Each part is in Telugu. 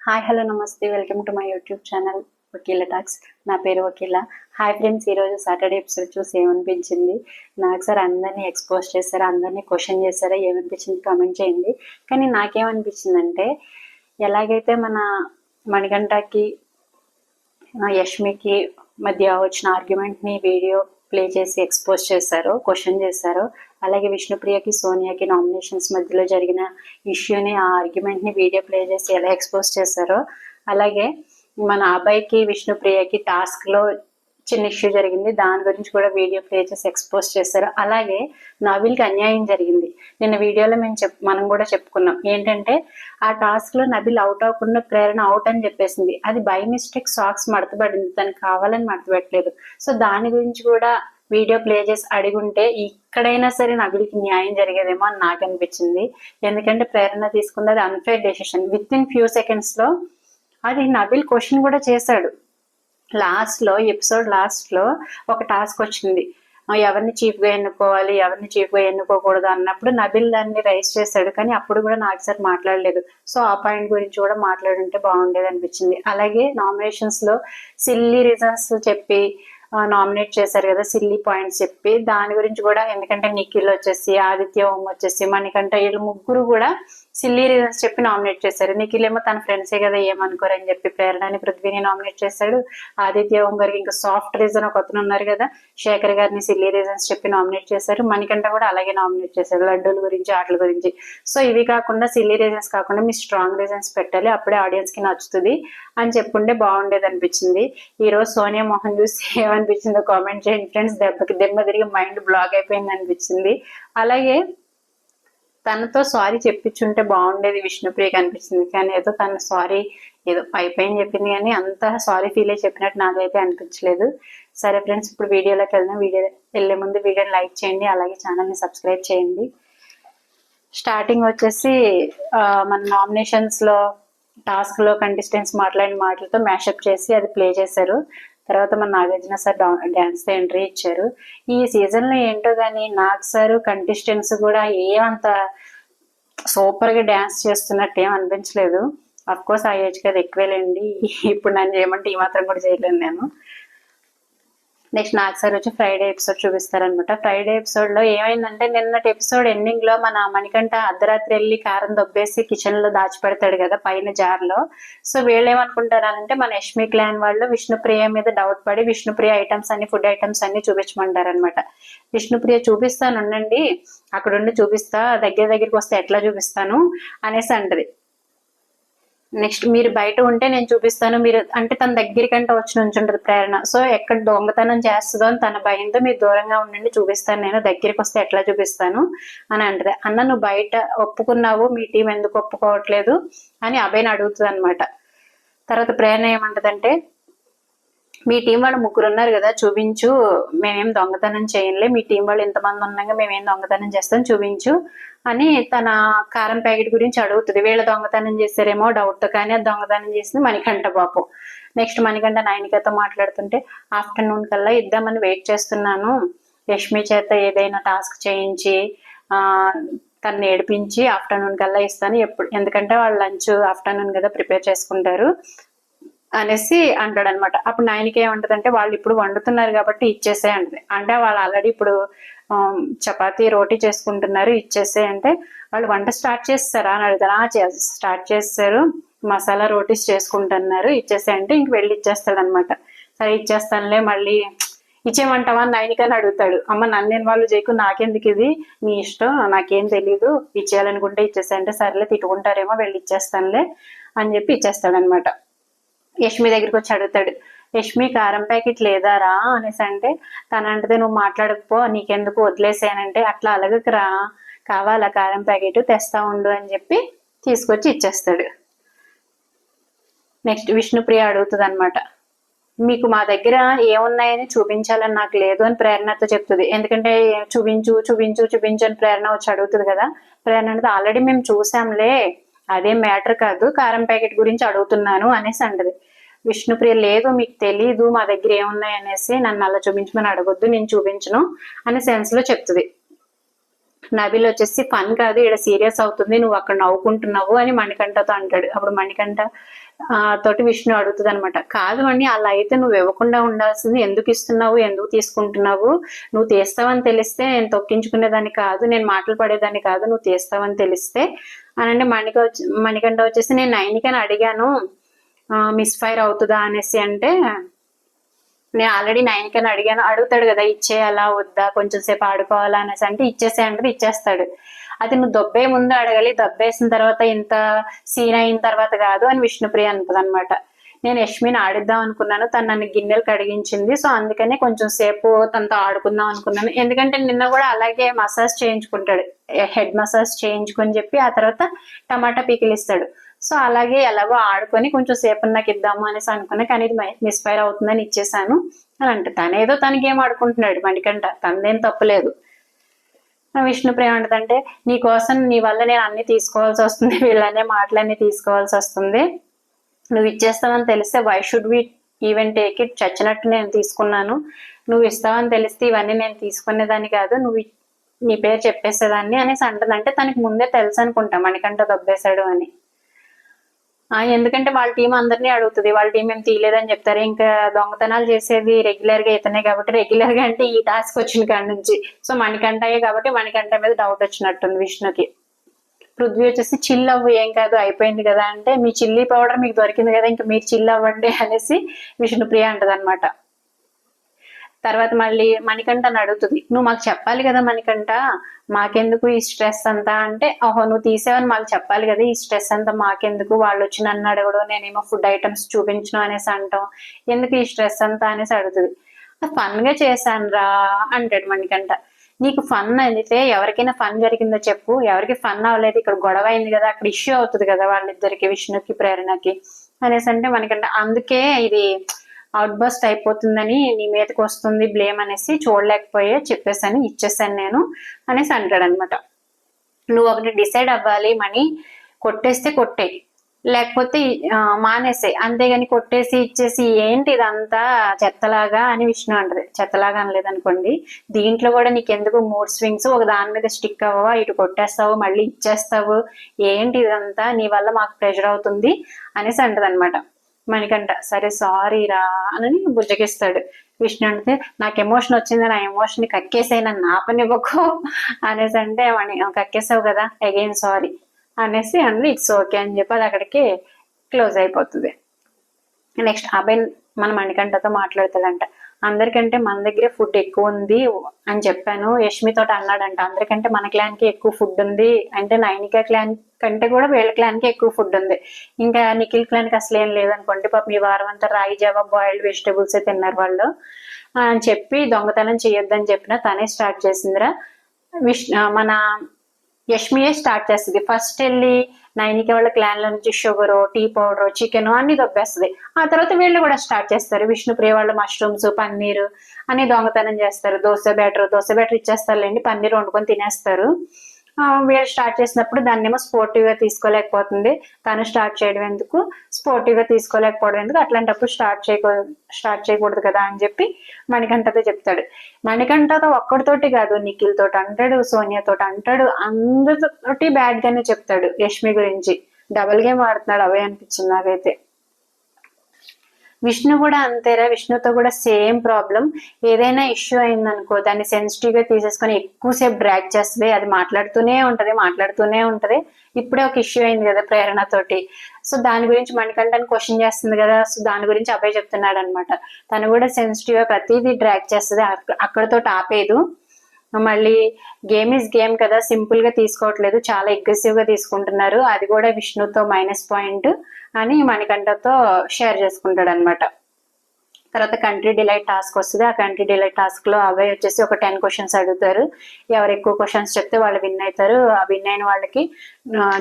హాయ్ హలో నమస్తే welcome to my YouTube channel Vakila talks. నా పేరు వకీల. హాయ్ ఫ్రెండ్స్, ఈరోజు సాటర్డే ఎపిసోడ్ చూసి ఏమనిపించింది? నాకు సార్ అందరినీ ఎక్స్పోజ్ చేశారా, అందరినీ క్వశ్చన్ చేశారా, ఏమనిపించింది కామెంట్ చేయండి. కానీ నాకేమనిపించిందంటే, ఎలాగైతే మన మణికంఠకి యష్మికి మధ్య వచ్చిన ఆర్గ్యుమెంట్ని వీడియో ప్లే చేసి ఎక్స్పోజ్ చేశారో, క్వశ్చన్ చేశారో, అలాగే విష్ణుప్రియకి సోనియాకి నామినేషన్స్ మధ్యలో జరిగిన ఇష్యూని, ఆ ఆర్గ్యుమెంట్ని వీడియో ప్లే చేసి ఎలా ఎక్స్పోజ్ చేశారో, అలాగే మన అబ్బాయికి విష్ణుప్రియకి టాస్క్లో చిన్న ఇష్యూ జరిగింది, దాని గురించి కూడా వీడియో ప్లే చేసి ఎక్స్పోజ్ చేశారు. అలాగే నవీల్కి అన్యాయం జరిగింది. నిన్న వీడియోలో మనం కూడా చెప్పుకున్నాం ఏంటంటే, ఆ టాస్క్లో నబిల్ అవుట్ అవ్వకుండా ప్రేరణ అవుట్ అని చెప్పేసింది. అది బై మిస్టేక్ సాక్స్ మడతపడింది, తనకు కావాలని మడతపెట్టలేదు. సో దాని గురించి కూడా వీడియో ప్లే చేసి అడిగుంటే ఇక్కడైనా సరే నబిల్కి న్యాయం జరిగేదేమో అని నాకు అనిపించింది. ఎందుకంటే ప్రేరణ తీసుకుంది అది unfair decision. With in few సెకండ్స్లో అది నబిల్ క్వశ్చన్ కూడా చేశాడు. ఎపిసోడ్ లాస్ట్ లో ఒక టాస్క్ వచ్చింది, ఎవరిని చీఫ్ గా ఎన్నుకోవాలి, ఎవరిని చీఫ్ గా ఎన్నుకోకూడదు అన్నప్పుడు నబిల్ దాన్ని రైస్ చేశాడు. కానీ అప్పుడు కూడా నాకు సార్ మాట్లాడలేదు. సో ఆ పాయింట్ గురించి కూడా మాట్లాడుంటే బాగుండేది అనిపించింది. అలాగే నామినేషన్స్ లో సిల్లీ రీజన్స్ చెప్పి నామినేట్ చేశారు కదా, సిల్లీ పాయింట్స్ చెప్పి, దాని గురించి కూడా, ఎందుకంటే నిఖిల్ వచ్చేసి, ఆదిత్య ఓం వచ్చేసి, మణికంఠ, వీళ్ళు ముగ్గురు కూడా సిల్లీ రీజన్స్ చెప్పి నామినేట్ చేశారు. నిఖిల్ ఏమో తన ఫ్రెండ్సే కదా ఏమనుకోరని చెప్పి ప్రేరణని, పృథ్వీని నామినేట్ చేశాడు. ఆదిత్య ఓం గారికి ఇంకా సాఫ్ట్ రీజన్ ఒక అతను ఉన్నారు కదా, శేఖర్ గారిని సిల్లీ రీజన్స్ చెప్పి నామినేట్ చేశారు. మణికంఠ కూడా అలాగే నామినేట్ చేశారు, లడ్డూల గురించి, ఆటల గురించి. సో ఇవి కాకుండా సిల్లీ రీజన్స్ కాకుండా మీ స్ట్రాంగ్ రీజన్స్ పెట్టాలి, అప్పుడే ఆడియన్స్ కి నచ్చుతుంది అని చెప్పుంటే బాగుండేది అనిపించింది. ఈ రోజు సోనియా మోహన్ చూసి ఏమనిపించిందో కామెంట్ చేయండి ఫ్రెండ్స్. దెబ్బ తిరిగి మైండ్ బ్లాక్ అయిపోయింది అనిపించింది. అలాగే తనతో సారీ చెప్పించుంటే బాగుండేది విష్ణుప్రియకి అనిపించింది. కానీ ఏదో తన సారీ ఏదో పైన చెప్పింది, కానీ అంత సారీ ఫీల్ అయి చెప్పినట్టు నాకైతే అనిపించలేదు. సరే ఫ్రెండ్స్, ఇప్పుడు వీడియోలోకి వెళ్దాం. వీడియో వెళ్ళే ముందు వీడియోని లైక్ చేయండి, అలాగే ఛానల్ని సబ్స్క్రైబ్ చేయండి. స్టార్టింగ్ వచ్చేసి మన నామినేషన్స్ లో టాస్క్ లో కంటెస్టెంట్స్ మాట్లాడిన మాటలతో మ్యాషప్ చేసి అది ప్లే చేశారు. తర్వాత మన నాగార్జున సార్ డాన్స్ ఎంట్రీ ఇచ్చారు. ఈ సీజన్ లో ఏంటో కానీ నాగ్ సార్ కంటెస్టెంట్స్ కూడా ఏమంత సూపర్ గా డాన్స్ చేస్తున్నట్టు ఏం అనిపించలేదు. అఫ్ కోర్స్ ఆ ఏజ్ కి అది ఎక్కువేలేండి. ఇప్పుడు నన్ను చేయమంటే ఈ మాత్రం కూడా చేయలేను నేను. నెక్స్ట్ నాగ్ సార్ వచ్చి ఫ్రైడే ఎపిసోడ్ చూపిస్తారనమాట. ఫ్రైడే ఎపిసోడ్ లో ఏమైందంటే, నిన్నటి ఎపిసోడ్ ఎండింగ్ లో మన మణికంఠ అర్ధరాత్రి వెళ్ళి కారం దొబ్బేసి కిచెన్ లో దాచిపెడతాడు కదా పైన జార్ లో. సో వీళ్ళు ఏమనుకుంటారంటే, మన యష్మి క్లాన్ వాళ్ళు విష్ణుప్రియ మీద డౌట్ పడి విష్ణుప్రియ ఐటమ్స్ అన్ని, ఫుడ్ ఐటమ్స్ అన్ని చూపించమంటారనమాట. విష్ణుప్రియ చూపిస్తాను ఉండండి, అక్కడుండి చూపిస్తా, దగ్గరికి వస్తే ఎట్లా చూపిస్తాను అనేసి అంటది. నెక్స్ట్ మీరు బయట ఉంటే నేను చూపిస్తాను, మీరు అంటే తన దగ్గరికంటే వచ్చి నుంచుంటది ప్రేరణ. సో ఎక్కడ దొంగతనం చేస్తుందో అని తన భయంతో, మీరు దూరంగా ఉండండి చూపిస్తాను, నేను దగ్గరికి వస్తే ఎట్లా చూపిస్తాను అని అంటది. అన్న నువ్వు బయట ఒప్పుకున్నావు, మీ టీం ఎందుకు ఒప్పుకోవట్లేదు అని అభయని అడుగుతుంది అనమాట. తర్వాత ప్రేరణ ఏమంటదంటే, మీ టీం వాళ్ళు ముగ్గురు ఉన్నారు కదా, చూపించు, మేమేం దొంగతనం చేయలే, మీ టీం వాళ్ళు ఇంతమంది ఉన్నాగా మేమేం దొంగతనం చేస్తాం, చూపించు అని తన కారం ప్యాకెట్ గురించి అడుగుతుంది. వీళ్ళ దొంగతనం చేశారేమో డౌట్, కానీ అది దొంగతనం చేసింది మణికంఠ పాపం. నెక్స్ట్ మణికంఠ నైనికతో మాట్లాడుతుంటే, ఆఫ్టర్నూన్ కల్లా ఇద్దామని వెయిట్ చేస్తున్నాను, యష్మి చేత ఏదైనా టాస్క్ చేయించి తను ఏడిపించి ఆఫ్టర్నూన్ కల్లా ఇస్తాను, ఎందుకంటే వాళ్ళు లంచ్ ఆఫ్టర్నూన్ కదా ప్రిపేర్ చేసుకుంటారు అనేసి అంటాడు అనమాట. అప్పుడు నాయనకి ఏమంటదంటే, వాళ్ళు ఇప్పుడు వండుతున్నారు కాబట్టి ఇచ్చేసే అంటది. అంటే వాళ్ళు ఆల్రెడీ ఇప్పుడు చపాతీ రోటీ చేసుకుంటున్నారు, ఇచ్చేసే అంటే, వాళ్ళు వంట స్టార్ట్ చేస్తారా అని అడుగుతారు. స్టార్ట్ చేస్తారు, మసాలా రోటీస్ చేసుకుంటున్నారు, ఇచ్చేసే అంటే ఇంక వెళ్ళి ఇచ్చేస్తాడు అనమాట. సరే ఇచ్చేస్తానులే, మళ్ళీ ఇచ్చేయమంటావా అని నైనికని అడుగుతాడు. అమ్మ నన్ను ఇన్వాల్వ్ చేయకు, నాకెందుకు ఇది, నీ ఇష్టం, నాకేం తెలీదు, ఇచ్చేయాలనుకుంటే ఇచ్చేసే అంటే, సరేలే తిట్టుకుంటారేమో, వెళ్ళి ఇచ్చేస్తానులే అని చెప్పి ఇచ్చేస్తాడు అనమాట. యష్మి దగ్గరికి వచ్చి అడుగుతాడు, యష్మి కారం ప్యాకెట్ లేదారా అనేసి అంటే, తనంటే నువ్వు మాట్లాడకపో, నీకెందుకు వదిలేసానంటే, అట్లా అలగకరా, కావాలా కారం ప్యాకెట్, తెస్తా ఉండు అని చెప్పి తీసుకొచ్చి ఇచ్చేస్తాడు. నెక్స్ట్ విష్ణుప్రియ అడుగుతుంది అనమాట, మీకు మా దగ్గర ఏమున్నాయని చూపించాలని నాకు లేదు అని ప్రేరణతో చెప్తుంది. ఎందుకంటే చూపించు చూపించు చూపించు అని ప్రేరణ వచ్చి అడుగుతుంది కదా. ప్రేరణ అంటే, ఆల్రెడీ మేము చూసాంలే, అదేం మ్యాటర్ కాదు, కారం ప్యాకెట్ గురించి అడుగుతున్నాను అనేసి అంటది. విష్ణుప్రియ లేదు, మీకు తెలీదు మా దగ్గర ఏమున్నాయి అనేసి, నన్ను అలా చూపించమని అడగొద్దు, నేను చూపించను అనే సెన్స్ లో చెప్తుంది. నబిల్ వచ్చేసి ఫన్ కాదు, ఇక్కడ సీరియస్ అవుతుంది, నువ్వు అక్కడ నవ్వుకుంటున్నావు అని మణికంఠతో అంటాడు. అప్పుడు మణికంఠ తోటి విష్ణు అడుగుతుంది అనమాట, కాదు అని అలా అయితే నువ్వు ఇవ్వకుండా ఉండాల్సింది, ఎందుకు ఇస్తున్నావు, ఎందుకు తీసుకుంటున్నావు, నువ్వు తీస్తావని తెలిస్తే నేను తొక్కించుకునేదాన్ని కాదు, నేను మాటలు పడేదాన్ని కాదు, నువ్వు తీస్తావని తెలిస్తే అని మణికంఠ వచ్చేసి నేను నైనికని అడిగాను మిస్ ఫైర్ అవుతుందా అనేసి అంటే, నేను ఆల్రెడీ నైన్కని అడిగాను, అడుగుతాడు కదా ఇచ్చేయాలా వద్దా కొంచెం సేపు ఆడుకోవాలా అనేసి అంటే ఇచ్చేసేయంటే ఇచ్చేస్తాడు. అది నువ్వు దొబ్బే ముందు అడగాలి, దొబ్బేసిన తర్వాత ఇంత సీన్ అయిన తర్వాత కాదు అని విష్ణుప్రియ అంటది అనమాట. నేను యష్మిని ఆడిద్దాం అనుకున్నాను, తను నన్ను గిన్నెలు కడిగించింది, సో అందుకనే కొంచెం సేపు తనతో ఆడుకుందాం అనుకున్నాను. ఎందుకంటే నిన్న కూడా అలాగే మసాజ్ చేయించుకుంటాడు, హెడ్ మసాజ్ చేయించుకొని చెప్పి ఆ తర్వాత టమాటా పీకిలిస్తాడు. సో అలాగే ఎలాగో ఆడుకొని కొంచెం సేపు నాకు ఇద్దాము అనేసి అనుకున్నా, కానీ ఇది మిస్ఫైర్ అవుతుందని ఇచ్చేసాను అని అంటే, తనేదో తనకేం ఆడుకుంటున్నాడు మణికంఠ, తనదేం తప్పులేదు. విష్ణుప్రియ అంటదంటే నీ కోసం నీ వల్ల నేను అన్ని తీసుకోవాల్సి వస్తుంది, వీళ్ళనే మాటలన్నీ తీసుకోవాల్సి వస్తుంది, నువ్వు ఇచ్చేస్తావని తెలిస్తే why should we even take it, చచ్చినట్టు నేను తీసుకున్నాను, నువ్వు ఇస్తావని తెలిస్తే ఇవన్నీ నేను తీసుకునేదాన్ని కాదు, నువ్వు నీ పేరు చెప్పేసేదాన్ని అనేసి అంటదంటే తనకి ముందే తెలుసు అనుకుంటా మణికంఠ దొబ్బేశాడు అని. ఎందుకంటే వాళ్ళ టీం అందరినీ అడుగుతుంది, వాళ్ళ టీం ఏం తీయలేదని చెప్తారు, ఇంకా దొంగతనాలు చేసేది రెగ్యులర్ గా ఇతనే కాబట్టి, రెగ్యులర్ గా అంటే ఈ టాస్క్ వచ్చిన కాడి నుంచి సో మణికంఠయే కాబట్టి మణికంఠ మీద డౌట్ వచ్చినట్టుంది విష్ణుకి. పృథ్వీ వచ్చేసి చిల్ అవ్వు ఏం కాదు అయిపోయింది కదా అంటే, మీ చిల్లీ పౌడర్ మీకు దొరికింది కదా ఇంకా మీరు చిల్ అవ్వండి అనేసి విష్ణుప్రియ అంటదనమాట. తర్వాత మళ్ళీ మణికంఠని అడుగుతుంది, నువ్వు మాకు చెప్పాలి కదా మణికంఠ, మాకెందుకు ఈ స్ట్రెస్ అంతా అంటే, ఓహో నువ్వు తీసేవని మాకు చెప్పాలి కదా, ఈ స్ట్రెస్ అంతా మాకెందుకు, వాళ్ళు వచ్చి నన్ను అడగడం, నేనేమో ఫుడ్ ఐటమ్స్ చూపించడం అనేసి అంటాం, ఎందుకు ఈ స్ట్రెస్ అంతా అనేసి అడుగుతుంది. ఫన్ గా చేశాను రా అంటాడు మణికంఠ. నీకు ఫన్ అయితే ఎవరికైనా ఫన్ జరిగిందో చెప్పు, ఎవరికి ఫన్ అవ్వలేదు, ఇక్కడ గొడవ అయింది కదా, అక్కడ ఇష్యూ అవుతుంది కదా వాళ్ళిద్దరికి, విష్ణుకి ప్రేరణకి అనేసి అంటే మణికంఠ అందుకే ఇది అవుట్ బస్ట్ అయిపోతుందని నీ మీదకి వస్తుంది బ్లేమ్ అనేసి చూడలేకపోయే చెప్పేసాను, ఇచ్చేసాను నేను అనేసి అంటాడు అనమాట. నువ్వు ఒకటి డిసైడ్ అవ్వాలి మణి, కొట్టేస్తే కొట్టే, లేకపోతే మానేసే, అంతేగాని కొట్టేసి ఇచ్చేసి ఏంటి ఇదంతా చెత్తలాగా అని విష్ణు అంటది. చెత్తలాగా అనలేదనుకోండి, దీంట్లో కూడా నీకెందుకు మూడ్ స్వింగ్స్, ఒక దాని మీద స్టిక్ అవ్వవా, ఇటు కొట్టేస్తావు మళ్ళీ ఇచ్చేస్తావు, ఏంటి ఇదంతా, నీ వల్ల మాకు ప్రెషర్ అవుతుంది అనేసి అంటది అనమాట. మణికంఠ సరే సారీ రా అని బుజ్జగిస్తాడు. విష్ణు అంటే నాకు ఎమోషన్ వచ్చింది, నా ఎమోషన్ ని కక్కేసాయి, నన్ను ఆపనివ్వకు అనేసి అంటే కక్కేసావు కదా అగైన్ సారీ అనేసి అంటే ఇట్స్ ఓకే అని చెప్పి అది అక్కడికి క్లోజ్ అయిపోతుంది. నెక్స్ట్ అభయ్ మన మణికంఠతో మాట్లాడతాడంట, అందరికంటే మన దగ్గరే ఫుడ్ ఎక్కువ ఉంది అని చెప్పాను, యష్మితో అన్నాడంట, అందరికంటే మన క్లాన్ కి ఎక్కువ ఫుడ్ ఉంది అంటే, నైనికా క్లాన్ కంటే కూడా వీళ్ళ క్లాన్ కి ఎక్కువ ఫుడ్ ఉంది, ఇంకా నిఖిల్ క్లాన్ కి అసలు ఏం లేదనుకోండి, పాపం ఈ వారం అంతా రాయి జావా బాయిల్డ్ వెజిటేబుల్స్ తిన్నారు వాళ్ళు అని చెప్పి, దొంగతనం చేయొద్దని చెప్పినా తనే స్టార్ట్ చేసిందిరా, మన యష్మియే స్టార్ట్ చేస్తుంది. ఫస్ట్ వెళ్ళి నైనిక వాళ్ళ క్లాన్ లో నుంచి షుగర్, టీ పౌడర్, చికెన్ అన్ని దొబ్బేస్తుంది. ఆ తర్వాత వీళ్ళు కూడా స్టార్ట్ చేస్తారు, విష్ణుప్రియ వాళ్ళు మష్రూమ్స్, పన్నీరు అని దొంగతనం చేస్తారు, దోశ బ్యాటర్ ఇచ్చేస్తారులేండి, పన్నీర్ వండుకొని తినేస్తారు. వీళ్ళు స్టార్ట్ చేసినప్పుడు దాన్నేమో స్పోర్టివ్ గా తీసుకోలేకపోతుంది, తను స్టార్ట్ చేయడం ఎందుకు, స్పోర్టివ్ గా తీసుకోలేకపోవడం ఎందుకు, అట్లాంటప్పుడు స్టార్ట్ చేయకూడదు కదా అని చెప్పి మణికంఠతో చెప్తాడు. మణికంఠతో ఒక్కడితోటి కాదు, నిఖిల్ తోటి అంటాడు, సోనియా తోటి అంటాడు, అందరితోటి బ్యాడ్ గానే చెప్తాడు యష్మి గురించి. డబల్ గేమ్ ఆడుతున్నాడు అవే అనిపించింది నాకైతే. విష్ణు కూడా అంతేరా, విష్ణుతో కూడా సేమ్ ప్రాబ్లం, ఏదైనా ఇష్యూ అయిందనుకో దాన్ని సెన్సిటివ్ గా తీసేసుకొని ఎక్కువసేపు డ్రాగ్ చేస్తుంది, అది మాట్లాడుతూనే ఉంటది. ఇప్పుడే ఒక ఇష్యూ అయింది కదా ప్రేరణతోటి, సో దాని గురించి మణికంఠని క్వశ్చన్ చేస్తుంది కదా, సో దాని గురించి అభయ్ చెప్తున్నాడు అనమాట, తను కూడా సెన్సిటివ్ గా ప్రతిదీ డ్రాగ్ చేస్తుంది, అక్కడతో ఆపేదు, మళ్ళీ గేమ్ ఈజ్ గేమ్ కదా, సింపుల్ గా తీసుకోవట్లేదు, చాలా అగ్రెసివ్ గా తీసుకుంటున్నారు, అది కూడా విష్ణుతో మైనస్ పాయింట్ అని మణికంఠతో షేర్ చేసుకుంటాడు అనమాట. తర్వాత కంట్రీ డిలైట్ టాస్క్ వస్తుంది, ఆ కంట్రీ డిలైట్ టాస్క్ లో అభయ్ వచ్చేసి ఒక 10 క్వశ్చన్స్ అడుగుతారు, ఎవరు ఎక్కువ క్వశ్చన్స్ చెప్తే వాళ్ళు విన్ అవుతారు, ఆ విన్ అయిన వాళ్ళకి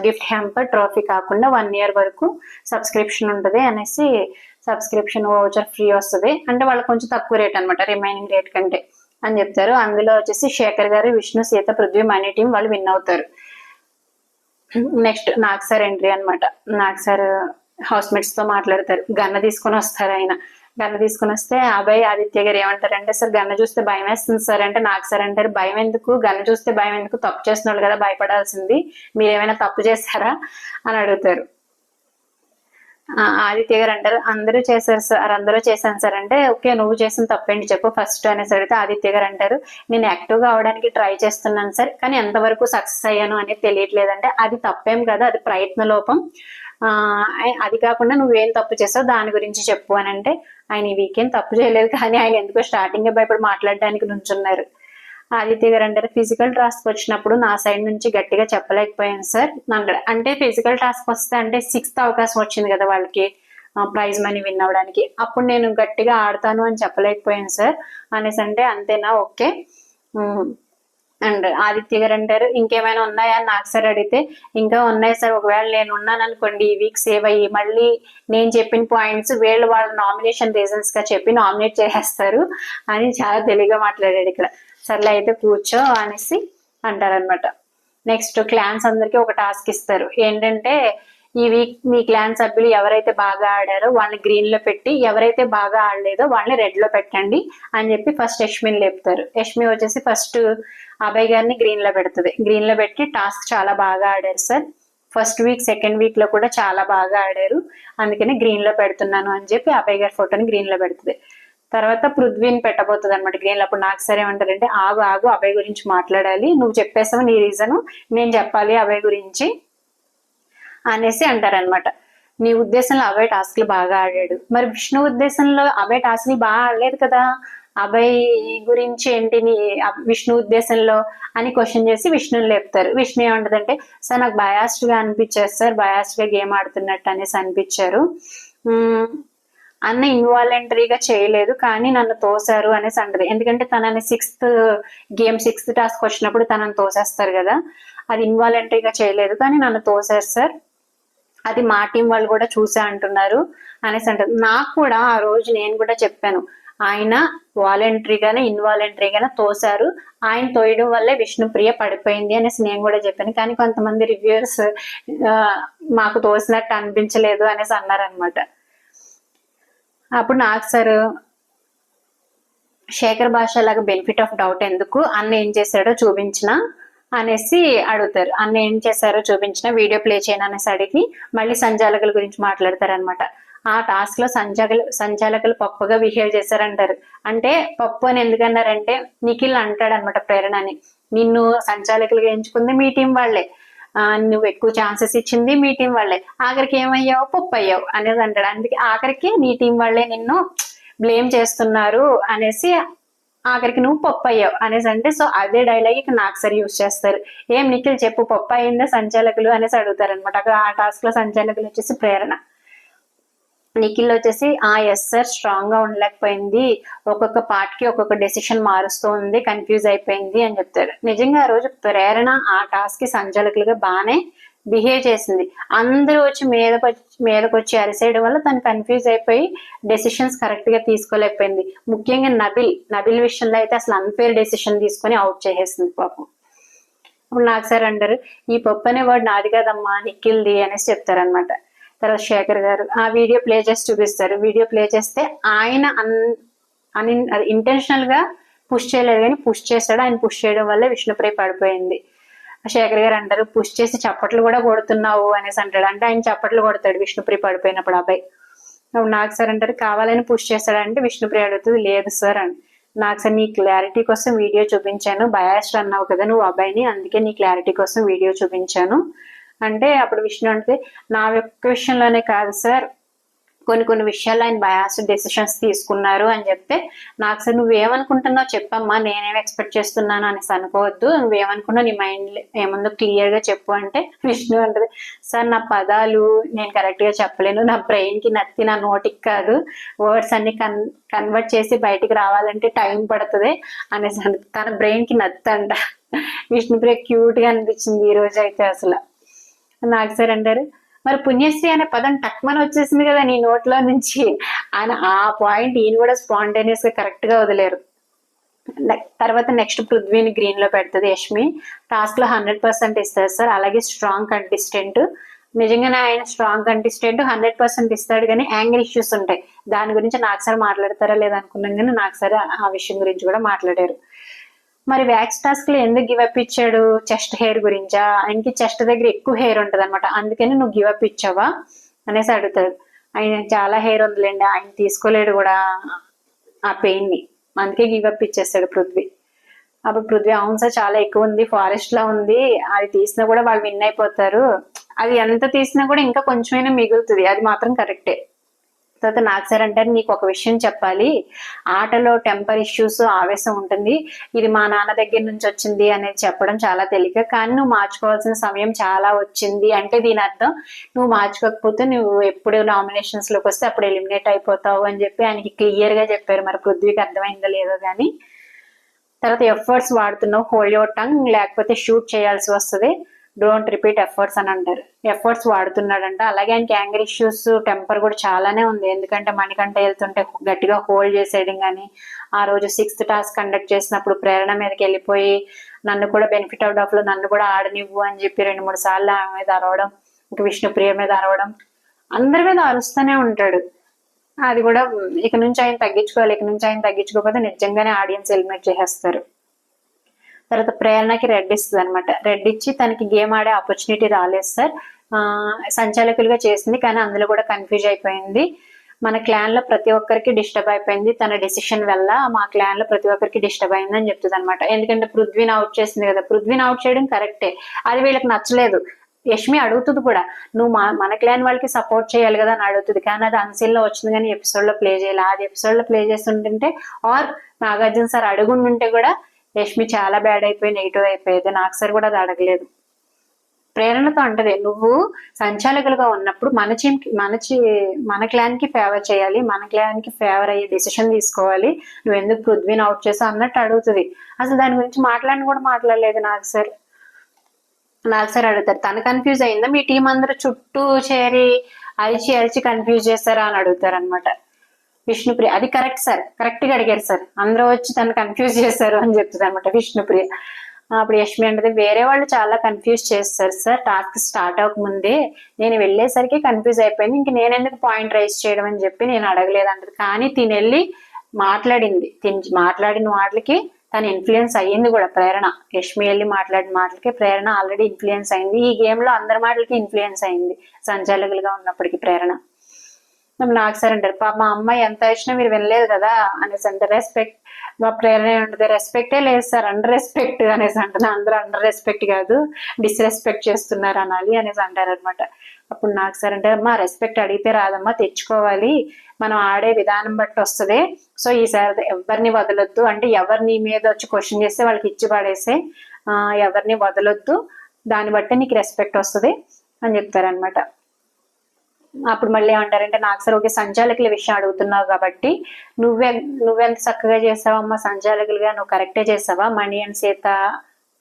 గిఫ్ట్ హ్యాంపర్, ట్రోఫీ కాకుండా 1 year వరకు సబ్స్క్రిప్షన్ ఉంటుంది అనేసి, సబ్స్క్రిప్షన్ వోచర్ ఫ్రీ వస్తుంది, అంటే వాళ్ళకి కొంచెం తక్కువ రేట్ అనమాట రిమైనింగ్ రేట్ కంటే అని చెప్తారు. అందులో వచ్చేసి శేఖర్ గారు, విష్ణు, సీత, పృథ్వీ, మనీ టీం వాళ్ళు విన్ అవుతారు. నెక్స్ట్ నాగ్ సార్ ఎంట్రీ అనమాట. నాగ్ సార్ హౌస్ మేట్స్ తో మాట్లాడతారు, గన్న తీసుకొని వస్తారు ఆయన, గన్న తీసుకుని వస్తే అబ్బాయి ఆదిత్య గారు ఏమంటారంటే, సార్ గన్న చూస్తే భయం వేస్తుంది సార్ అంటే, నాకు సార్ అంటారు భయం ఎందుకు, గన్న చూస్తే భయం ఎందుకు, తప్పు చేస్తున్నాడు కదా భయపడాల్సింది, మీరేమైనా తప్పు చేస్తారా అని అడుగుతారు. ఆదిత్య గారు అంటారు అందరూ చేశారు సార్, అందరూ చేశాను సార్ అంటే, ఓకే నువ్వు చేసిన తప్పేంటి చెప్పు ఫస్ట్ అనేసి అడిగితే ఆదిత్య గారు అంటారు నేను యాక్టివ్గా అవడానికి ట్రై చేస్తున్నాను సార్, కానీ ఎంతవరకు సక్సెస్ అయ్యాను అనేది తెలియట్లేదంటే, అది తప్పేం కదా, అది ప్రయత్న లోపం, అది కాకుండా నువ్వేం తప్పు చేసావు దాని గురించి చెప్పు అని అంటే, ఆయన ఈ వీకెండ్ తప్పు చేయలేదు కానీ ఆయన ఎందుకో స్టార్టింగ్ భయపడి మాట్లాడడానికి నుంచున్నారు. ఆదిత్య గారు అంటారు ఫిజికల్ టాస్క్ వచ్చినప్పుడు నా సైడ్ నుంచి గట్టిగా చెప్పలేకపోయాను సార్ అంటే, ఫిజికల్ టాస్క్ వస్తే అంటే 6th అవకాశం వచ్చింది కదా వాళ్ళకి ప్రైజ్ మనీ విన్ అవ్వడానికి, అప్పుడు నేను గట్టిగా ఆడతాను అని చెప్పలేకపోయాను సార్ అనేసి అంటే, అంతేనా ఓకే. అండ్ ఆదిత్య గారు అంటారు ఇంకేమైనా ఉన్నాయా అని నాకు సార్ అడిగితే, ఇంకా ఉన్నాయి సార్, ఒకవేళ నేను ఉన్నాను అనుకోండి ఈ వీక్ సేవ్ అయ్యి మళ్ళీ నేను చెప్పిన పాయింట్స్ వీళ్ళు వాళ్ళ నామినేషన్ రీజన్స్ గా చెప్పి నామినేట్ చేసేస్తారు అని చాలా తెలివిగా మాట్లాడాడు ఇక్కడ. సర్లే అయితే కూర్చో అనేసి అంటారనమాట. నెక్స్ట్ క్లాన్స్ అందరికి ఒక టాస్క్ ఇస్తారు, ఏంటంటే ఈ వీక్ మీ క్లాన్ సభ్యులు ఎవరైతే బాగా ఆడారో వాళ్ళని గ్రీన్ లో పెట్టి, ఎవరైతే బాగా ఆడలేదో వాళ్ళని రెడ్ లో పెట్టండి అని చెప్పి ఫస్ట్ యష్మిని లేపుతారు. యష్మి వచ్చేసి ఫస్ట్ అభయ్ గారిని గ్రీన్ లో పెడుతుంది. గ్రీన్ లో పెట్టి టాస్క్ చాలా బాగా ఆడారు sir, first week second week లో కూడా చాలా బాగా ఆడారు, అందుకని గ్రీన్ లో పెడుతున్నాను అని చెప్పి అభయ్ గారి ఫోటోని గ్రీన్ లో పెడుతుంది. తర్వాత పృథ్వీని పెట్టబోతుంది అనమాట గ్రీన్ లో. అప్పుడు నాకు సరే ఏమంటారంటే, ఆగు ఆగు అభయ్ గురించి మాట్లాడాలి, నువ్వు చెప్పేసావు నీ రీజను, నేను చెప్పాలి అభయ్ గురించి అనేసి అంటారనమాట. నీ ఉద్దేశంలో అభయ్ టాస్క్లు బాగా ఆడాడు, మరి విష్ణు ఉద్దేశంలో అభయ్ టాస్క్లు బాగా ఆడలేదు కదా, అభయ్ గురించి ఏంటి నీ విష్ణు ఉద్దేశంలో అని క్వశ్చన్ చేసి విష్ణుని లేపుతారు. విష్ణు ఏమంటదంటే, సార్ నాకు బయాస్డ్ గా అనిపించారు సార్, బయాస్డ్ గా గేమ్ ఆడుతున్నట్టు అనేసి అనిపించారు, అన్న ఇన్వాలంటరీగా చేయలేదు కానీ నన్ను తోసారు అనేసి అంటది. ఎందుకంటే తనని 6th టాస్క్ వచ్చినప్పుడు తనని తోసేస్తారు కదా, అది ఇన్వాలంటరీగా చేయలేదు కానీ నన్ను తోసారు సార్, అది మా టీం వాళ్ళు కూడా చూసా అంటున్నారు అనేసి అంటది. నాకు కూడా ఆ రోజు నేను కూడా చెప్పాను, ఆయన వాలంటరీగానే ఇన్వాలంటరీగానే తోసారు, ఆయన తోయడం వల్లే విష్ణుప్రియ పడిపోయింది అనేసి నేను కూడా చెప్పాను, కానీ కొంతమంది రివ్యూవర్స్ మాకు తోసినట్టు అనిపించలేదు అనేసి అన్నారనమాట. అప్పుడు నాకు సార్ శేఖర్ భాష లాగా బెనిఫిట్ ఆఫ్ డౌట్ ఎందుకు, అన్న ఏం చేశాడో చూపించిన అనేసి అడుగుతారు. అన్న ఏం చేశారో చూపించిన వీడియో ప్లే చేయను అనేసి అడిగి మళ్ళీ సంచాలకుల గురించి మాట్లాడతారనమాట. ఆ టాస్క్ లో సంచాలకులు పప్పుగా బిహేవ్ చేశారంటారు. అంటే పప్పు అని ఎందుకన్నారంటే, నిఖిల్ అంటాడు అనమాట ప్రేరణని, నిన్ను సంచాలకులుగా ఎంచుకుంది మీ టీం వాళ్ళే, నువ్వు ఎక్కువ ఛాన్సెస్ ఇచ్చింది మీ టీం వాళ్ళే, ఆఖరికి ఏమయ్యావు పప్పు అయ్యావు అనేది అంటాడు. అందుకే ఆఖరికి నీ టీం వాళ్ళే నిన్ను బ్లేమ్ చేస్తున్నారు అనేసి ఆఖరికి నువ్వు పప్పు అయ్యావు అనేసి అంటే, సో అదే డైలాగ్ ఇక నాకు సరి యూజ్ చేస్తారు. ఏం నిఖిల్ చెప్పు పప్పు అయిందా సంచాలకులు అనేసి అడుగుతారు అనమాట. ఆ టాస్క్ లో సంచాలకులు వచ్చేసి ప్రేరణ, నిఖిల్ వచ్చేసి ఎస్ సార్ స్ట్రాంగ్ గా ఉండలేకపోయింది, ఒక్కొక్క పార్ట్ కి ఒక్కొక్క డెసిషన్ మారుస్తూ ఉంది, కన్ఫ్యూజ్ అయిపోయింది అని చెప్తాడు. నిజంగా ఆ రోజు ప్రేరణ ఆ టాస్క్ కి సంచాలకులుగా బాగానే బిహేవ్ చేసింది. అందరూ వచ్చి మీదకి వచ్చి అరిసేయడం వల్ల తను కన్ఫ్యూజ్ అయిపోయి డెసిషన్స్ కరెక్ట్ గా తీసుకోలేకపోయింది. ముఖ్యంగా నబిల్ విషయంలో అయితే అసలు అన్ఫేర్ డెసిషన్ తీసుకొని అవుట్ చేసేసింది పాపం. ఇప్పుడు నాకు సార్ అంటారు ఈ పప్పు అనే వర్డ్ నాది కాదమ్మా నిఖిల్ది అనేసి చెప్తారనమాట. తర్వాత శేఖర్ గారు ఆ వీడియో ప్లే చేసి చూపిస్తారు. వీడియో ప్లే చేస్తే ఆయన ఇంటెన్షనల్ గా పుష్ చేయలేదు కానీ పుష్ చేస్తాడు, ఆయన పుష్ చేయడం వల్ల విష్ణుప్రియ పడిపోయింది. శేఖర్ గారు అంటారు పుష్ చేసి చప్పట్లు కూడా కొడుతున్నావు అనేసి అంటాడు. అంటే ఆయన చప్పట్లు కొడతాడు విష్ణుప్రియ పడిపోయినప్పుడు అబ్బాయి. నాకు సార్ అంటారు కావాలని పుష్ చేస్తాడంటే విష్ణుప్రియ అడుగుతుంది లేదు సార్ అని. నాకు సార్ నీ క్లారిటీ కోసం వీడియో చూపించాను, బయాస్డ్ అన్నావు కదా నువ్వు అబ్బాయిని, అందుకే నీ క్లారిటీ కోసం వీడియో చూపించాను అంటే, అప్పుడు విష్ణు అంటే నా యొక్క విషయంలోనే కాదు సార్, కొన్ని విషయాల్లో ఆయన బయాస్డ్ డెసిషన్స్ తీసుకున్నారు అని చెప్తే, నాకు సార్ నువ్వేమనుకుంటున్నావు చెప్పమ్మా, నేనేం ఎక్స్పెక్ట్ చేస్తున్నాను అనేసి అనుకోవద్దు, నువ్వేమనుకున్నావు నీ మైండ్ ఏముందో క్లియర్ గా చెప్పు అంటే, విష్ణు అంటది సార్ నా పదాలు నేను కరెక్ట్ గా చెప్పలేను, నా బ్రెయిన్ కి నత్తి నా నోటికి కాదు, వర్డ్స్ అన్ని కన్వర్ట్ చేసి బయటికి రావాలంటే టైం పడుతుంది అనేసి అంట. తన బ్రెయిన్ కి నత్తంట. విష్ణుప్రియ క్యూట్ గా అనిపించింది ఈ రోజు అయితే అసలు. నాకు సార్ అంటారు మరి పుణ్యశ్రీ అనే పదం టక్మని వచ్చేసింది కదా నీ నోట్లో నుంచి అని. ఆ పాయింట్ ఈయన కూడా స్పాంటేనియస్ గా కరెక్ట్ గా వదిలేరు. తర్వాత నెక్స్ట్ పృథ్వీని గ్రీన్ లో పెడుతుంది యష్మి. టాస్క్ లో 100% ఇస్తారు సార్, అలాగే స్ట్రాంగ్ కంటెస్టెంట్ నిజంగానే ఆయన స్ట్రాంగ్ కంటెస్టెంట్ 100% ఇస్తాడు, కానీ యాంగర్ ఇష్యూస్ ఉంటాయి. దాని గురించి నాకు సార్ మాట్లాడతారా లేదా అనుకున్నాం, కానీ నాకు సార్ ఆ విషయం గురించి కూడా మాట్లాడారు. మరి వ్యాక్స్ టాస్క్ లో ఎందుకు గివప్ ఇచ్చాడు? చెస్ట్ హెయిర్ గురించా? ఆయనకి చెస్ట్ దగ్గర ఎక్కువ హెయిర్ ఉంటది అనమాట, అందుకని నువ్వు గివప్ ఇచ్చావా అనేసి అడుగుతాడు. ఆయన చాలా హెయిర్ ఉందిలేండి, ఆయన తీసుకోలేడు కూడా ఆ పెయిన్ ని, అందుకే గివప్ ఇచ్చేస్తాడు పృథ్వీ. అప్పుడు పృథ్వీ, అవును సార్ చాలా ఎక్కువ ఉంది, ఫారెస్ట్ లో ఉంది, అది తీసినా కూడా వాళ్ళు విన్ అయిపోతారు, అది ఎంత తీసినా కూడా ఇంకా కొంచెమైనా మిగులుతుంది, అది మాత్రం కరెక్టే. తర్వాత నాకు సార్ అంటారు, నీకు ఒక విషయం చెప్పాలి, ఆటలో టెంపర్ ఇష్యూస్, ఆవేశం ఉంటుంది, ఇది మా నాన్న దగ్గర నుంచి వచ్చింది అనేది చెప్పడం చాలా తేలిక, కానీ నువ్వు మార్చుకోవాల్సిన సమయం చాలా వచ్చింది అంటే దీని అర్థం నువ్వు మార్చుకోకపోతే నువ్వు ఎప్పుడు నామినేషన్స్ లోకి వస్తే అప్పుడు ఎలిమినేట్ అయిపోతావు అని చెప్పి ఆయనకి క్లియర్ గా చెప్పారు. మరి పృథ్వీకి అర్థమైందో లేదో కానీ. తర్వాత ఎఫర్ట్స్ వాడుతున్నావు, హోల్డ్ యువర్ టంగ్, లేకపోతే షూట్ చేయాల్సి వస్తుంది, డోంట్ రిపీట్ ఎఫర్ట్స్ అని అంటారు. ఎఫర్ట్స్ వాడుతున్నాడంట. అలాగే ఆయనకి యాంగర్ ఇష్యూస్, టెంపర్ కూడా చాలానే ఉంది, ఎందుకంటే మణికంఠ వెళ్తుంటే గట్టిగా హోల్డ్ చేసేయడం కానీ, ఆ రోజు 6th టాస్క్ కండక్ట్ చేసినప్పుడు ప్రేరణ మీదకి వెళ్ళిపోయి నన్ను కూడా బెనిఫిట్ అవుట్ ఆఫ్ లో నన్ను కూడా ఆడనివ్వు అని చెప్పి 2-3 సార్లు ఆమె మీద అరవడం, ఇంకా విష్ణుప్రియ మీద అరవడం, అందరి మీద అరుస్తూనే ఉంటాడు. అది కూడా ఇక నుంచి ఆయన తగ్గించుకోవాలి, ఇక నుంచి ఆయన తగ్గించుకోకపోతే నిజంగానే ఆడియన్స్ ఎలిమినేట్ చేసేస్తారు. తర్వాత ప్రేరణకి రెడ్ ఇస్తుంది అనమాట. రెడ్ ఇచ్చి తనకి గేమ్ ఆడే ఆపర్చునిటీ రాలేదు సార్, సంచాలకులుగా చేసింది కానీ అందులో కూడా కన్ఫ్యూజ్ అయిపోయింది, మన క్లాన్ లో ప్రతి ఒక్కరికి డిస్టర్బ్ అయిపోయింది, తన డెసిషన్ వల్ల మా క్లాన్ లో ప్రతి ఒక్కరికి డిస్టర్బ్ అయింది అని చెప్తుంది అనమాట. ఎందుకంటే పృథ్వీని అవుట్ చేసింది కదా, పృథ్వీని అవుట్ చేయడం కరెక్టే, అది వీళ్ళకి నచ్చలేదు. యష్మి అడుగుతుంది కూడా, నువ్వు మన క్లాన్ వాళ్ళకి సపోర్ట్ చేయాలి కదా అని అడుగుతుంది, కానీ అది అన్సీన్ లో వచ్చింది కానీ ఎపిసోడ్ లో ప్లే చేయాలి. అది ఎపిసోడ్ లో ప్లే చేస్తుంటే ఆర్ నాగార్జున సార్ అడుగుంటే కూడా యష్మి చాలా బ్యాడ్ అయిపోయి నెగిటివ్ అయిపోయేది. నాకు సార్ కూడా అది అడగలేదు. ప్రేరణతో అంటది, నువ్వు సంచాలకులుగా ఉన్నప్పుడు మన క్లాన్ కి ఫేవర్ చేయాలి, మన క్లాన్ కి ఫేవర్ అయ్యే డెసిషన్ తీసుకోవాలి, నువ్వు ఎందుకు పృథ్వీని అవుట్ చేసావు అన్నట్టు అడుగుతుంది. అసలు దాని గురించి మాట్లాడిన కూడా మాట్లాడలేదు నాకు సార్ అడుగుతారు, తను కన్ఫ్యూజ్ అయిందా, మీ టీం అందరూ చుట్టూ చేరి అరిచి కన్ఫ్యూజ్ చేస్తారా అని అడుగుతారు అనమాట. విష్ణుప్రియ, అది కరెక్ట్ సార్, కరెక్ట్ గా అడిగారు సార్, అందరూ వచ్చి తను కన్ఫ్యూజ్ చేశారు అని చెప్తుంది అనమాట విష్ణుప్రియ. అప్పుడు యష్మి అంటే, వేరే వాళ్ళు చాలా కన్ఫ్యూజ్ చేస్తారు సార్, టాస్క్ స్టార్ట్ అవ్వకముందే నేను వెళ్ళేసరికి కన్ఫ్యూజ్ అయిపోయింది, ఇంక నేను ఎందుకు పాయింట్ రైజ్ చేయడం అని చెప్పి నేను అడగలేదు అంటది. కానీ తినెళ్ళి మాట్లాడిన మాటలకి తను ఇన్ఫ్లుయెన్స్ అయ్యింది కూడా ప్రేరణ. యష్మి వెళ్ళి మాట్లాడిన మాటలకి ప్రేరణ ఆల్రెడీ ఇన్ఫ్లుయెన్స్ అయింది, ఈ గేమ్ లో అందరి మాటలకి ఇన్ఫ్లుయెన్స్ అయింది సంచాలకులుగా ఉన్నప్పటికీ ప్రేరణ. నాకు సార్ అంటారు, మా అమ్మాయి ఎంత ఇచ్చినా మీరు వినలేదు కదా అనేసి అంటే, రెస్పెక్ట్ మా ప్రేరణ ఉంటుంది, రెస్పెక్టే లేదు సార్, అండర్ రెస్పెక్ట్ అనేసి అంటుంది. అందరూ అండర్ రెస్పెక్ట్ కాదు డిస్రెస్పెక్ట్ చేస్తున్నారు అనాలి అనేసి అంటారు అనమాట. అప్పుడు నాకు సార్ అంటే, మా రెస్పెక్ట్ అడిగితే రాదమ్మా, తెచ్చుకోవాలి, మనం ఆడే విధానం బట్టి వస్తుంది, సో ఈసారి ఎవరిని వదలొద్దు, అంటే ఎవరు నీ మీద వచ్చి క్వశ్చన్ చేస్తే వాళ్ళకి ఇచ్చి పడేసే, ఎవరిని వదలొద్దు, దాన్ని బట్టి నీకు రెస్పెక్ట్ వస్తుంది అని చెప్తారనమాట. అప్పుడు మళ్ళీ ఏమంటారంటే, నాకు సార్ ఓకే సంచాలకుల విషయం అడుగుతున్నావు కాబట్టి నువ్వెంత చక్కగా చేసావమ్మా సంచాలకులుగా, నువ్వు కరెక్టే చేసావా మణి అండ్ సీత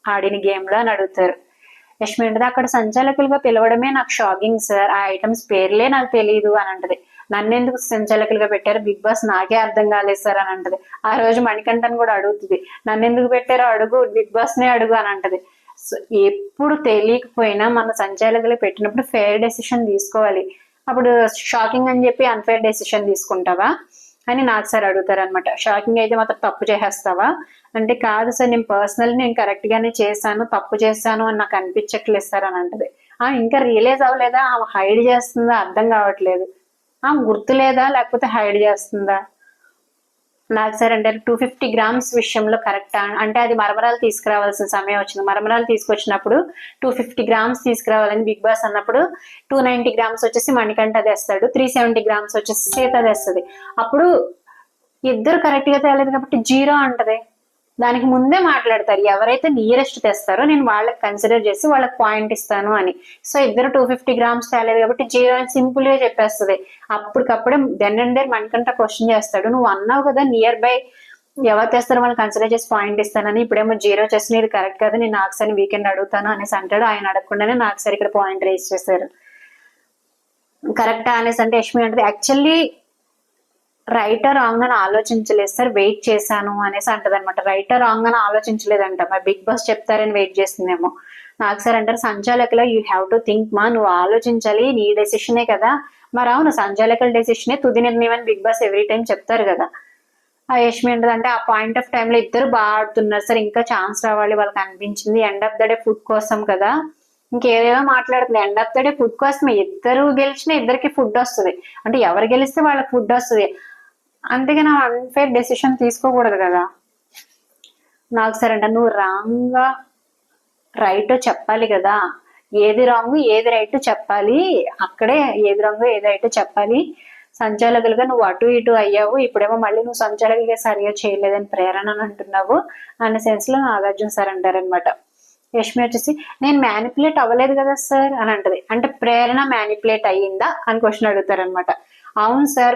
ఆడిన గేమ్ లో అని అడుగుతారు. యష్మి అంటే, అక్కడ సంచాలకులుగా పిలవడమే నాకు షాకింగ్ సార్, ఆ ఐటమ్స్ పేర్లే నాకు తెలియదు అని అంటది. నన్ను ఎందుకు సంచాలకులుగా పెట్టారు బిగ్ బాస్ నాకే అర్థం కాలేదు సార్ అని అంటది. ఆ రోజు మణికంఠన్ కూడా అడుగుతుంది, నన్ను ఎందుకు పెట్టారో అడుగు, బిగ్ బాస్ నే అడుగు అని అంటది. సో ఎప్పుడు తెలియకపోయినా మన సంచాలకులు పెట్టినప్పుడు ఫెయిర్ డెసిషన్ తీసుకోవాలి, అప్పుడు షాకింగ్ అని చెప్పి అన్ఫేర్ డెసిషన్ తీసుకుంటావా అని నాకు సార్ అడుగుతారు అనమాట. షాకింగ్ అయితే మాత్రం తప్పు చేసేస్తావా అంటే, కాదు సార్ నేను పర్సనల్ నేను కరెక్ట్ గానే చేశాను, తప్పు చేశాను అని నాకు అనిపించట్లేదు సార్ అని అంటది. ఇంకా రియలైజ్ అవ్వలేదా, ఆమె హైడ్ చేస్తుందా అర్థం కావట్లేదు, గుర్తు లేదా లేకపోతే హైడ్ చేస్తుందా. నాకు సార్ అంటే 250 grams విషయంలో కరెక్టా అంటే, అది మరమరాలు తీసుకురావాల్సిన సమయం వచ్చింది, మరమరాలు తీసుకొచ్చినప్పుడు 250 grams తీసుకురావాలని బిగ్ బాస్ అన్నప్పుడు 290 grams వచ్చేసి మణికంఠ తెస్తాడు, 370 grams వచ్చేసి సీత తెస్తుంది. అప్పుడు ఇద్దరు కరెక్ట్ గా తేలేదు కాబట్టి 0 అంటది. దానికి ముందే మాట్లాడతారు, ఎవరైతే నియరెస్ట్ తెస్తారో నేను వాళ్ళకి కన్సిడర్ చేసి వాళ్ళకి పాయింట్ ఇస్తాను అని. సో ఇద్దరు 250 grams తేలేదు కాబట్టి 0 అని సింపుల్ గా చెప్పేస్తుంది. అప్పటికప్పుడే దెన్ అండ్ దేర్ మనకంట క్వశ్చన్ చేస్తాడు, నువ్వు అన్నావు కదా నియర్ బై ఎవరు తెస్తారో వాళ్ళు కన్సిడర్ చేసి పాయింట్ ఇస్తానని, ఇప్పుడేమో 0 చేసిన ఇది కరెక్ట్ కదా, నేను నాకు సరి వీకెండ్ అడుగుతాను అనేసి అంటాడు. ఆయన అడగకుండానే నాకు సరి ఇక్కడ పాయింట్ రేస్ చేశారు. కరెక్టా అనేసి అంటే యష్మి అంటే, యాక్చువల్లీ రైట్ రాంగ్ అని ఆలోచించలేదు సార్, వెయిట్ చేశాను అనేసి అంటది అనమాట. రైట్ రాంగ్ అని ఆలోచించలేదంట, మరి బిగ్ బాస్ చెప్తారని వెయిట్ చేస్తుందేమో. నాకు సార్ అంటారు సంచాలకులు యూ హ్యావ్ టు థింక్ మా, నువ్వు ఆలోచించాలి, నీ డెసిషనే కదా. మరి అవును, సంచాలకుల డెసిషనే తుది నిర్ణయం అని బిగ్ బాస్ ఎవ్రీ టైం చెప్తారు కదా. ఆ యష్మి ఏంటంటే ఆ పాయింట్ ఆఫ్ టైంలో ఇద్దరు బాగా ఆడుతున్నారు సార్, ఇంకా ఛాన్స్ రావాలి వాళ్ళకి అనిపించింది, end of the day food కోసం కదా, ఇంకేదేదో మాట్లాడుతుంది. End of the day food కోసమే, ఇద్దరు గెలిచినా ఇద్దరికి ఫుడ్ వస్తుంది, అంటే ఎవరు గెలిస్తే వాళ్ళకి ఫుడ్ వస్తుంది, అంతేగాని అన్ఫేర్ డెసిషన్ తీసుకోకూడదు కదా. నాకు సార్ అంటే నువ్వు రాంగ్ గా రైట్ చెప్పాలి కదా, ఏది రాంగ్ ఏది రైట్ చెప్పాలి, అక్కడే ఏది రాంగ్ ఏది రైట్ చెప్పాలి. సంచాలకులుగా నువ్వు అటు ఇటు అయ్యావు, ఇప్పుడేమో మళ్ళీ నువ్వు సంచాలకులుగా సరిగా చేయలేదని ప్రేరణ అని అంటున్నావు అన్న సెన్స్ లో నాగార్జున సార్ అంటారనమాట. యష్మి వచ్చేసి నేను మ్యానిపులేట్ అవ్వలేదు కదా సార్ అని అంటది. అంటే ప్రేరణ మ్యానిపులేట్ అయ్యిందా అని క్వశ్చన్ అడుగుతారనమాట. అవును సార్,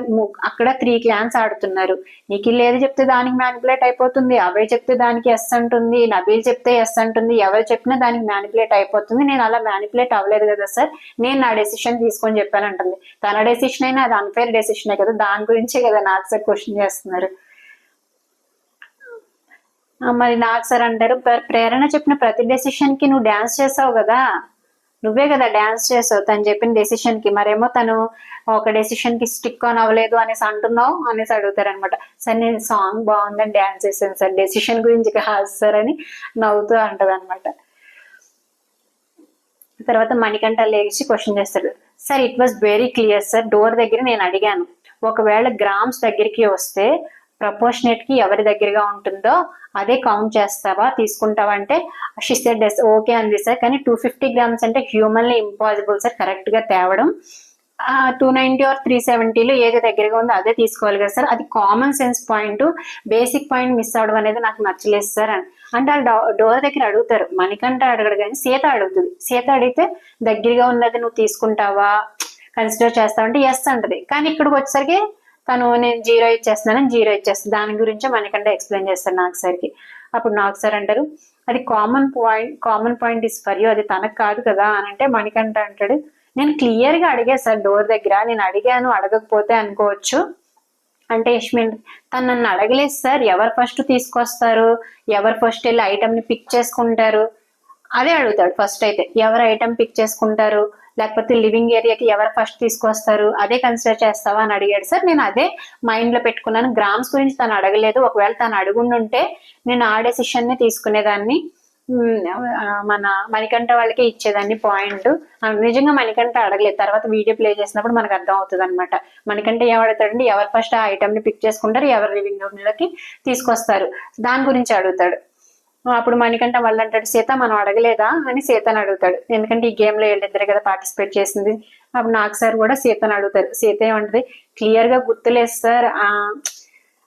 అక్కడ 3 క్లాన్స్ ఆడుతున్నారు, నిఖిల్ ఏది చెప్తే దానికి మ్యానిపులేట్ అయిపోతుంది, అభయ్ చెప్తే దానికి ఎస్ అంటుంది, నబీల్ చెప్తే ఎస్ అంటుంది, ఎవరు చెప్పినా దానికి మ్యానిపులేట్ అయిపోతుంది, నేను అలా మ్యానిపులేట్ అవ్వలేదు కదా సార్, నేను నా డెసిషన్ తీసుకొని చెప్పాను అంటుంది. తన డెసిషన్ అయినా అది అన్ఫేర్ డెసిషనే కదా, దాని గురించే కదా నాకు సార్ క్వశ్చన్ చేస్తున్నారు. మరి నాకు సార్ అంటారు ప్రేరణ చెప్పిన ప్రతి డెసిషన్ కి నువ్వు డాన్స్ చేసావు కదా, నువ్వే కదా డాన్స్ చేసావు తను చెప్పిన డెసిషన్ కి, మరేమో తను ఒక డెసిషన్ కి స్టిక్ ఆన్ అవ్వలేదు అనేసి అంటున్నావు అనేసి అడుగుతారనమాట. సార్ నేను సాంగ్ బాగుందని డాన్స్ చేశాను సార్, డెసిషన్ గురించి కాదు సార్ అని నవ్వుతూ అంటది అనమాట. తర్వాత మణికంఠ లేచి క్వశ్చన్ చేస్తాడు. Sir it was very clear sir, door దగ్గర నేను అడిగాను, ఒకవేళ గ్రామ్స్ దగ్గరికి వస్తే ప్రపోర్షనేట్ కి ఎవరి దగ్గరగా ఉంటుందో అదే కౌంట్ చేస్తావా తీసుకుంటావా అంటే షీ సెడ్ ఓకే అంది సార్, కానీ 250 గ్రామ్స్ అంటే హ్యూమన్లీ ఇంపాసిబుల్ సార్ కరెక్ట్ గా తేవడం, 290 ఆర్ 370లో ఏది దగ్గరగా ఉందో అదే తీసుకోవాలి కదా సార్, అది common sense point, basic point miss అవడం అనేది నాకు నచ్చలేదు సార్ అని. అంటే వాళ్ళు డోర్ దగ్గర అడుగుతారు, మణికంఠ అడగడు కానీ సీత అడుగుతుంది. సీత అడిగితే దగ్గరగా ఉన్నది నువ్వు తీసుకుంటావా కన్సిడర్ చేస్తావు అంటే ఎస్ అంటది, కానీ ఇక్కడికి వచ్చేసరికి తను నేను 0 ఇచ్చేస్తున్నానని 0 ఇచ్చేస్తాను, దాని గురించి మనకంటే ఎక్స్ప్లెయిన్ చేస్తాను నాకు సార్కి. అప్పుడు నాకు సార్ అంటారు అది common point is for you, అది తనకు కాదు కదా అని అంటే మణికంఠ అంటాడు నేను క్లియర్ గా అడిగా సార్ డోర్ దగ్గర, నేను అడిగాను అడగకపోతే అనుకోవచ్చు అంటే యష్మి తను నన్ను అడగలేదు సార్, ఎవరు ఫస్ట్ తీసుకొస్తారు, ఎవరు ఫస్ట్ వెళ్ళి ఐటమ్ ని పిక్ చేసుకుంటారు అదే అడుగుతాడు. ఫస్ట్ అయితే ఎవరు ఐటమ్ పిక్ చేసుకుంటారు, లేకపోతే లివింగ్ ఏరియాకి ఎవరు ఫస్ట్ తీసుకొస్తారు అదే కన్సిడర్ చేస్తావా అని అడిగాడు సార్. నేను అదే మైండ్ లో పెట్టుకున్నాను, గ్రామ్స్ గురించి తను అడగలేదు, ఒకవేళ తను అడుగుండుంటే నేను ఆ డెసిషన్ ని తీసుకునేదాన్ని, మన మణికంఠ వాళ్ళకే ఇచ్చేదాన్ని పాయింట్. నిజంగా మణికంఠ అడగలేదు, తర్వాత వీడియో ప్లే చేసినప్పుడు మనకు అర్థం అవుతుంది అనమాట. మణికంఠ ఏం అడుగుతాడండి, ఎవరు ఫస్ట్ ఆ ఐటమ్ ని పిక్ చేసుకుంటారు, ఎవరు లివింగ్ రూమ్ లోకి తీసుకొస్తారు దాని గురించి అడుగుతాడు. అప్పుడు మణికంఠ వాళ్ళు అంటాడు సీత మనం అడగలేదా అని సీతను అడుగుతాడు, ఎందుకంటే ఈ గేమ్ లో వీళ్ళిద్దరే కదా పార్టిసిపేట్ చేసింది. అప్పుడు నాకు సార్ కూడా సీతను అడుగుతారు, సీత ఏమంటది క్లియర్ గా గుర్తులేదు సార్,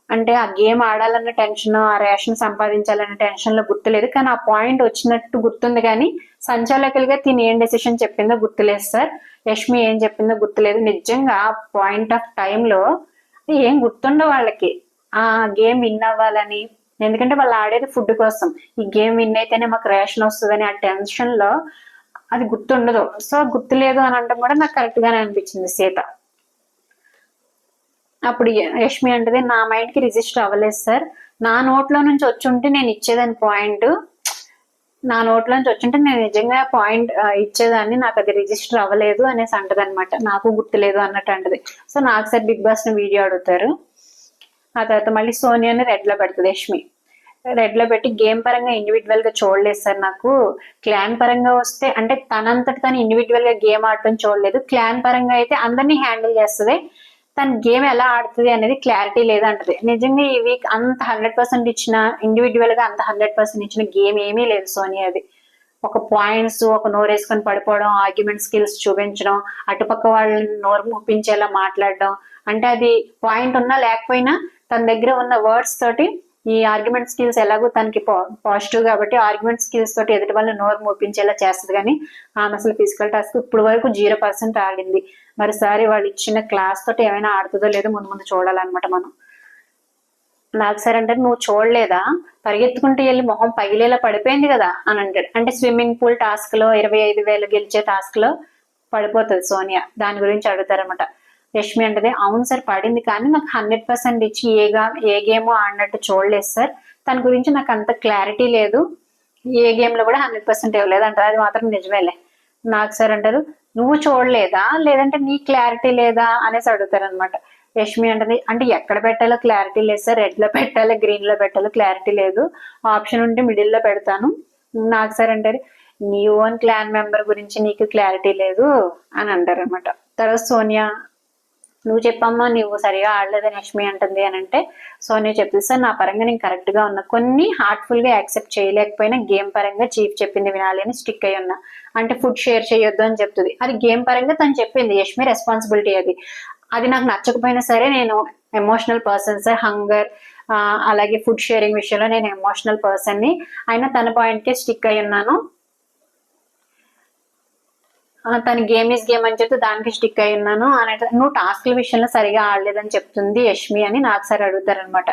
అంటే ఆ గేమ్ ఆడాలన్న టెన్షన్, ఆ రేషన్ సంపాదించాలన్న టెన్షన్ లో గుర్తులేదు, కానీ ఆ పాయింట్ వచ్చినట్టు గుర్తుంది, కానీ సంచాలకులుగా తిని ఏం డెసిషన్ చెప్పిందో గుర్తులేదు సార్, యష్మి ఏం చెప్పిందో గుర్తులేదు. నిజంగా పాయింట్ ఆఫ్ టైంలో ఏం గుర్తుండవు వాళ్ళకి, ఆ గేమ్ విన్ అవ్వాలని, ఎందుకంటే వాళ్ళు ఆడేది ఫుడ్ కోసం, ఈ గేమ్ విన్ అయితేనే మాకు రేషన్ వస్తుందని ఆ టెన్షన్ లో అది గుర్తుండదు. సో గుర్తులేదు అని అంటే కూడా నాకు కరెక్ట్ గానే అనిపించింది సీత. అప్పుడు యష్మి అంటది నా మైండ్ కి రిజిస్టర్ అవ్వలేదు సార్, నా నోట్లో నుంచి వచ్చి ఉంటే నేను ఇచ్చేదాన్ని పాయింట్, నా నోట్లో నుంచి వచ్చుంటే నేను నిజంగా పాయింట్ ఇచ్చేదాన్ని, నాకు అది రిజిస్టర్ అవ్వలేదు అనేసి అంటది అనమాట, నాకు గుర్తులేదు అన్నట్టు అంటది. సో నాకు సార్ బిగ్ బాస్ ని వీడియో అడుగుతారు. ఆ తర్వాత మళ్ళీ సోనియాని రెడ్ లో పెడుతుంది యష్మి, రెడ్ లో పెట్టి గేమ్ పరంగా ఇండివిజువల్ గా చూడలేదు సార్, నాకు క్లాన్ పరంగా వస్తే అంటే తనంతటి తను ఇండివిజువల్ గా గేమ్ ఆడటం చూడలేదు, క్లాన్ పరంగా అయితే అందరినీ హ్యాండిల్ చేస్తుంది, తన గేమ్ ఎలా ఆడుతుంది అనేది క్లారిటీ లేదంటది. నిజంగా ఈ వీక్ అంత 100% ఇచ్చిన, ఇండివిజువల్ గా అంత 100% ఇచ్చిన గేమ్ ఏమీ లేదు సోనియాది. ఒక పాయింట్స్, ఒక నోరు వేసుకొని పడిపోవడం, ఆర్గ్యుమెంట్ స్కిల్స్ చూపించడం, అటుపక్క వాళ్ళని నోరు ముప్పించేలా మాట్లాడడం, అంటే అది పాయింట్ ఉన్నా లేకపోయినా తన దగ్గర ఉన్న వర్డ్స్ తోటి ఈ ఆర్గ్యుమెంట్ స్కిల్స్ ఎలాగో తనకి పాజిటివ్ కాబట్టి ఆర్గ్యుమెంట్ స్కిల్స్ తోటి ఎదుటి వాళ్ళని నోరు మోపించేలా చేస్తుంది, కానీ ఆమె అసలు ఫిజికల్ టాస్క్ ఇప్పుడు వరకు 0% ఆడింది. మరి సారి వాళ్ళు ఇచ్చిన క్లాస్ తోటి ఏమైనా ఆడుతుందో లేదో ముందు ముందు చూడాలన్నమాట మనం. నాకు సార్ అంటే నువ్వు చూడలేదా, పరిగెత్తుకుంటూ వెళ్ళి మొహం పగిలేలా పడిపోయింది కదా అని అంటాడు. అంటే స్విమ్మింగ్ పూల్ టాస్క్ లో 25,000 గెలిచే టాస్క్ లో పడిపోతుంది సోనియా, దాని గురించి అడుగుతారనమాట. యష్మి అంటది అవును సార్ పడింది, కానీ నాకు 100% ఇచ్చి ఏ గేమో ఆడినట్టు చూడలేదు సార్, తన గురించి నాకు అంత క్లారిటీ లేదు, ఏ గేమ్ లో కూడా 100% ఇవ్వలేదు అంటారు. అది మాత్రం నిజమేలే. నాకు సార్ అంటారు, నువ్వు చూడలేదా లేదంటే నీ క్లారిటీ లేదా అనేసి అడుగుతారు అనమాట. యష్మి అంటది, అంటే ఎక్కడ పెట్టాలో క్లారిటీ లేదు సార్, రెడ్ లో పెట్టాలో గ్రీన్ లో పెట్టాలో క్లారిటీ లేదు, ఆప్షన్ ఉంటే మిడిల్ లో పెడతాను. నాకు సార్ అంటారు, నీ ఓన్ క్లాన్ మెంబర్ గురించి నీకు క్లారిటీ లేదు అని అంటారు అనమాట. తర్వాత సోనియా, నువ్వు చెప్పమ్మా నువ్వు సరిగా ఆడలేదని యష్మి అంటుంది అని అంటే సోనియా చెప్తుంది, సార్ నా పరంగా నేను కరెక్ట్ గా ఉన్నా, కొన్ని హార్ట్ఫుల్ గా యాక్సెప్ట్ చేయలేకపోయినా గేమ్ పరంగా చీఫ్ చెప్పింది వినాలి అని స్టిక్ అయి ఉన్నా. అంటే ఫుడ్ షేర్ చేయొద్దు అని చెప్తుంది, అది గేమ్ పరంగా తను చెప్పింది, యష్మి రెస్పాన్సిబిలిటీ అది. అది నాకు నచ్చకపోయినా సరే నేను ఎమోషనల్ పర్సన్ సార్, హంగర్ అలాగే ఫుడ్ షేరింగ్ విషయంలో నేను ఎమోషనల్ పర్సన్ ని, అయినా తన పాయింట్ కే స్టిక్ అయి ఉన్నాను. తను గేమ్ ఈజ్ గేమ్ అని చెప్తే దానికి స్టిక్ అయి ఉన్నాను అని. నువ్వు టాస్క్ల విషయంలో సరిగా ఆడలేదని చెప్తుంది యష్మి అని నాకు సార్ అడుగుతారనమాట.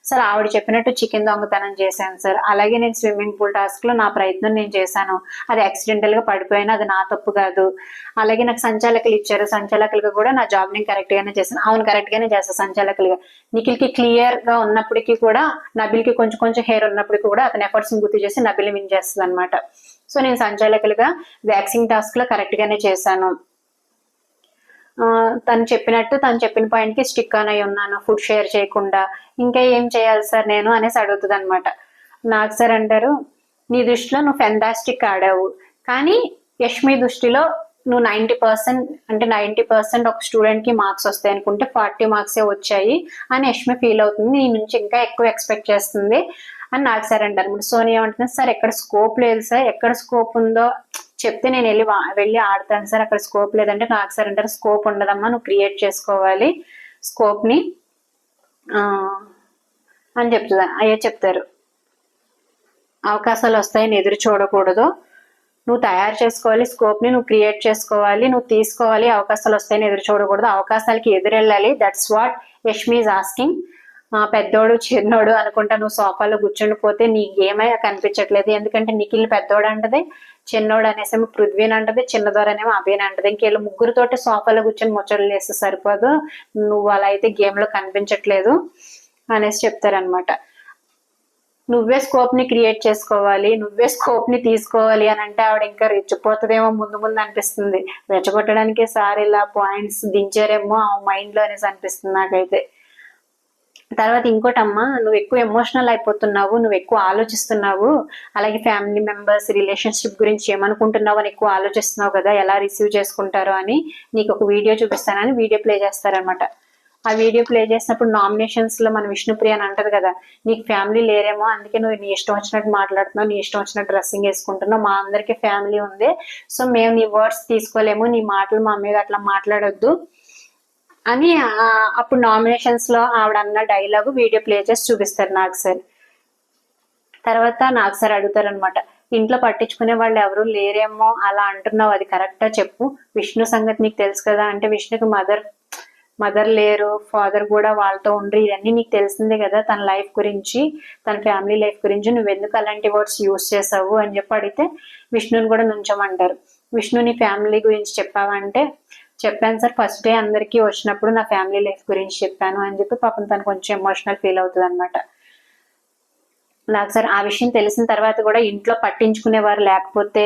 సార్ ఆవిడ చెప్పినట్టు చికెన్ దొంగతనం చేశాను సార్, అలాగే నేను స్విమ్మింగ్ పూల్ టాస్క్ లో నా ప్రయత్నం నేను చేశాను, అది యాక్సిడెంటల్ గా పడిపోయినా అది నా తప్పు కాదు. అలాగే నాకు సంచాలకులు ఇచ్చారు, సంచాలకులుగా కూడా నా జాబ్ నేను కరెక్ట్ గానే చేశాను. అవును కరెక్ట్ గానే చేస్తాను సంచాలకులుగా. నిఖిల్ కి క్లియర్ గా ఉన్నప్పటికీ కూడా, నబిల్ కి కొంచెం కొంచెం హెయిర్ ఉన్నప్పటికీ కూడా అతని ఎఫర్ట్స్ గుర్తు చేసి నబిల్ విన్ చేస్తుంది అనమాట. సో నేను సంచాలకులుగా వ్యాక్సింగ్ టాస్క్ లో కరెక్ట్ గానే చేశాను, తను చెప్పినట్టు తను చెప్పిన పాయింట్ కి స్టిక్ ఆన్ అయి ఉన్నాను, ఫుడ్ షేర్ చేయకుండా. ఇంకా ఏం చేయాలి సార్ నేను అనేసి అడుగుతుంది అనమాట. నాకు సార్ అంటారు, నీ దృష్టిలో నువ్వు ఫెంటాస్టిక్ ఆడావు, కానీ యష్మి దృష్టిలో నువ్వు 90% అంటే 90% ఒక స్టూడెంట్ కి మార్క్స్ వస్తాయి అనుకుంటే 40 మార్క్సే వచ్చాయి అని యష్మి ఫీల్ అవుతుంది, నీ నుంచి ఇంకా ఎక్కువ ఎక్స్పెక్ట్ చేస్తుంది అని నాకు సార్ అంటారు. సోనియా అంటున్నారు, సార్ ఎక్కడ స్కోప్ లేదు సార్, ఎక్కడ స్కోప్ ఉందో చెప్తే నేను వెళ్ళి ఆడతాను సార్, అక్కడ స్కోప్ లేదంటే నాకు సార్ అంటారు, స్కోప్ ఉండదమ్మా నువ్వు క్రియేట్ చేసుకోవాలి స్కోప్ ని అని చెప్తుంది. అయ్యే చెప్తారు, అవకాశాలు వస్తాయని ఎదురు చూడకూడదు, నువ్వు తయారు చేసుకోవాలి స్కోప్ ని, నువ్వు క్రియేట్ చేసుకోవాలి, నువ్వు తీసుకోవాలి, అవకాశాలు వస్తాయని ఎదురు చూడకూడదు, అవకాశాలకి ఎదురెళ్ళాలి. That's what Yashmi is asking. పెద్దోడు చిన్నోడు అనుకుంటా నువ్వు సోఫాలో కూర్చుండిపోతే నీ గేమ్ కనిపించట్లేదు, ఎందుకంటే నిఖిల్ పెద్దోడు అంటది, చిన్నోడు అనేసి పృథ్వీని అంటది, చిన్నదోరనేమో అభిని అంటది. ఇంకేళ్ళు ముగ్గురుతోటి సోఫాలో కూర్చొని ముచ్చట్లు వేస్తే సరిపోదు, నువ్వు అలా అయితే గేమ్ లో కనిపించట్లేదు అనేసి చెప్తారనమాట. నువ్వే స్కోప్ ని క్రియేట్ చేసుకోవాలి, నువ్వే స్కోప్ ని తీసుకోవాలి అని అంటే ఆవిడ ఇంకా రెచ్చిపోతుందేమో ముందు ముందు అనిపిస్తుంది. రెచ్చగొట్టడానికి సార్ ఇలా పాయింట్స్ దించారేమో ఆ మైండ్ లో అనేసి అనిపిస్తుంది నాకైతే. తర్వాత ఇంకోటమ్మా, నువ్వు ఎక్కువ ఎమోషనల్ అయిపోతున్నావు, నువ్వు ఎక్కువ ఆలోచిస్తున్నావు, అలాగే ఫ్యామిలీ మెంబర్స్ రిలేషన్షిప్ గురించి ఏమనుకుంటున్నావు అని ఎక్కువ ఆలోచిస్తున్నావు కదా, ఎలా రిసీవ్ చేసుకుంటారో అని నీకు ఒక వీడియో చూపిస్తానని వీడియో ప్లే చేస్తారనమాట. ఆ వీడియో ప్లే చేసినప్పుడు నామినేషన్స్ లో మన విష్ణుప్రియ అని అంటది కదా, నీకు ఫ్యామిలీ లేరేమో అందుకే నువ్వు నీ ఇష్టం వచ్చినట్టు మాట్లాడుతున్నావు, నీ ఇష్టం వచ్చినట్టు డ్రెస్సింగ్ వేసుకుంటున్నావు, మా అందరికి ఫ్యామిలీ ఉంది, సో మేము నీ వర్డ్స్ తీసుకోలేము, నీ మాటలు మా మీద అట్లా మాట్లాడొద్దు అని అప్పుడు నామినేషన్స్ లో ఆవిడ అన్న డైలాగు వీడియో ప్లే చేసి చూపిస్తారు నాకు సార్. తర్వాత నాకు సార్ అడుగుతారు అనమాట, ఇంట్లో పట్టించుకునే వాళ్ళు ఎవరు లేరేమో అలా అంటున్నావు, అది కరెక్టా చెప్పు, విష్ణు సంగతి నీకు తెలుసు కదా అంటే, విష్ణుకి మదర్ లేరు, ఫాదర్ కూడా వాళ్ళతో ఉండరు, ఇవన్నీ నీకు తెలిసిందే కదా, తన లైఫ్ గురించి తన ఫ్యామిలీ లైఫ్ గురించి నువ్వు ఎందుకు అలాంటి వర్డ్స్ యూజ్ చేసావు అని చెప్పి అడిగితే విష్ణుని కూడా నుంచోమంటారు. విష్ణు నీ ఫ్యామిలీ గురించి చెప్పావంటే చెప్పాను సార్, ఫస్ట్ డే అందరికీ వచ్చినప్పుడు నా ఫ్యామిలీ లైఫ్ గురించి చెప్పాను అని చెప్పి పాపం తను కొంచెం ఎమోషనల్ ఫీల్ అవుతుంది అనమాట. నాకు సార్ ఆ విషయం తెలిసిన తర్వాత కూడా ఇంట్లో పట్టించుకునేవారు లేకపోతే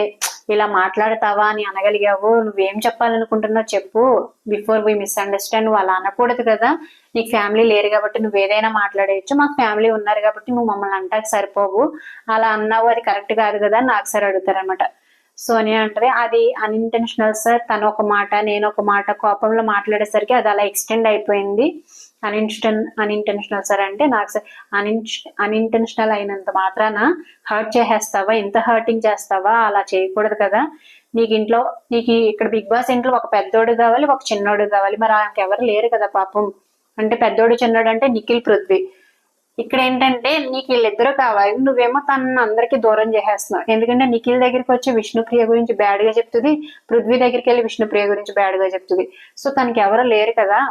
ఇలా మాట్లాడతావా అని అనగలిగావు, నువ్వేం చెప్పాలనుకుంటున్నావు చెప్పు, బిఫోర్ వి మిస్అండర్స్టాండ్, నువ్వు అలా అనకూడదు కదా, నీకు ఫ్యామిలీ లేరు కాబట్టి నువ్వు ఏదైనా మాట్లాడేయచ్చు, మాకు ఫ్యామిలీ ఉన్నారు కాబట్టి నువ్వు మమ్మల్ని అంటాకి సరిపోవు, అలా అన్నావు, అది కరెక్ట్ కాదు కదా నాకు సార్ అడుగుతారనమాట. సోనియా అంటది, అది అన్ఇంటెన్షనల్ సార్, తను ఒక మాట నేను ఒక మాట కోపంలో మాట్లాడేసరికి అది అలా ఎక్స్టెండ్ అయిపోయింది, అన్ఇంటెన్షనల్ సార్ అంటే నాకు సార్ అన్ఇంటెన్షనల్ అయినంత మాత్రాన హర్ట్ చేసేస్తావా, ఇంత హర్టింగ్ చేస్తావా, అలా చేయకూడదు కదా, నీకు ఇక్కడ బిగ్ బాస్ ఇంట్లో ఒక పెద్దోడు కావాలి ఒక చిన్నోడు కావాలి, మరి ఎవరు లేరు కదా పాపం, అంటే పెద్దోడు చిన్నోడు అంటే నిఖిల్ పృథ్వీ, ఇక్కడ ఏంటంటే నీకు వీళ్ళిద్దరూ కావాలి, నువ్వేమో తనను అందరికి దూరం చేసేస్తున్నావు, ఎందుకంటే నిఖిల్ దగ్గరికి వచ్చి విష్ణుప్రియ గురించి బ్యాడ్ గా చెప్తుంది, పృథ్వీ దగ్గరికి వెళ్ళి విష్ణుప్రియ గురించి బ్యాడ్ గా చెప్తుంది, సో తనకి ఎవరు లేరు కదా,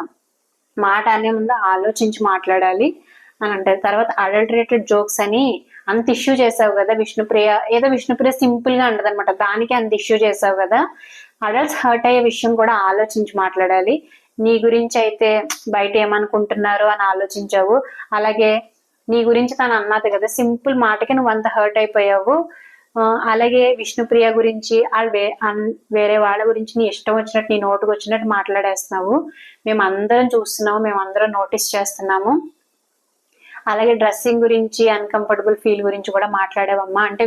మాట అనే ముందు ఆలోచించి మాట్లాడాలి అని అంటారు. తర్వాత అడల్టరేటెడ్ జోక్స్ అని అంత ఇష్యూ చేసావు కదా విష్ణుప్రియ, ఏదో విష్ణుప్రియ సింపుల్ గా అంటది అనమాట, దానికి అంత ఇష్యూ చేసావు కదా, అడల్ట్స్ హర్ట్ అయ్యే విషయం కూడా ఆలోచించి మాట్లాడాలి, నీ గురించి అయితే బయట ఏమనుకుంటున్నారు అని ఆలోచించావు, అలాగే నీ గురించి తను అన్నది కదా, సింపుల్ మాటకి నువ్వు అంత హర్ట్ అయిపోయావు, అలాగే విష్ణుప్రియ గురించి వేరే వాళ్ళ గురించి నీ ఇష్టం వచ్చినట్టు నీ నోటుకు వచ్చినట్టు మాట్లాడేస్తున్నావు, మేము అందరం చూస్తున్నాము, మేము అందరం నోటీస్ చేస్తున్నాము. అలాగే డ్రెస్సింగ్ గురించి అన్కంఫర్టబుల్ ఫీల్ గురించి కూడా మాట్లాడావమ్మా అంటే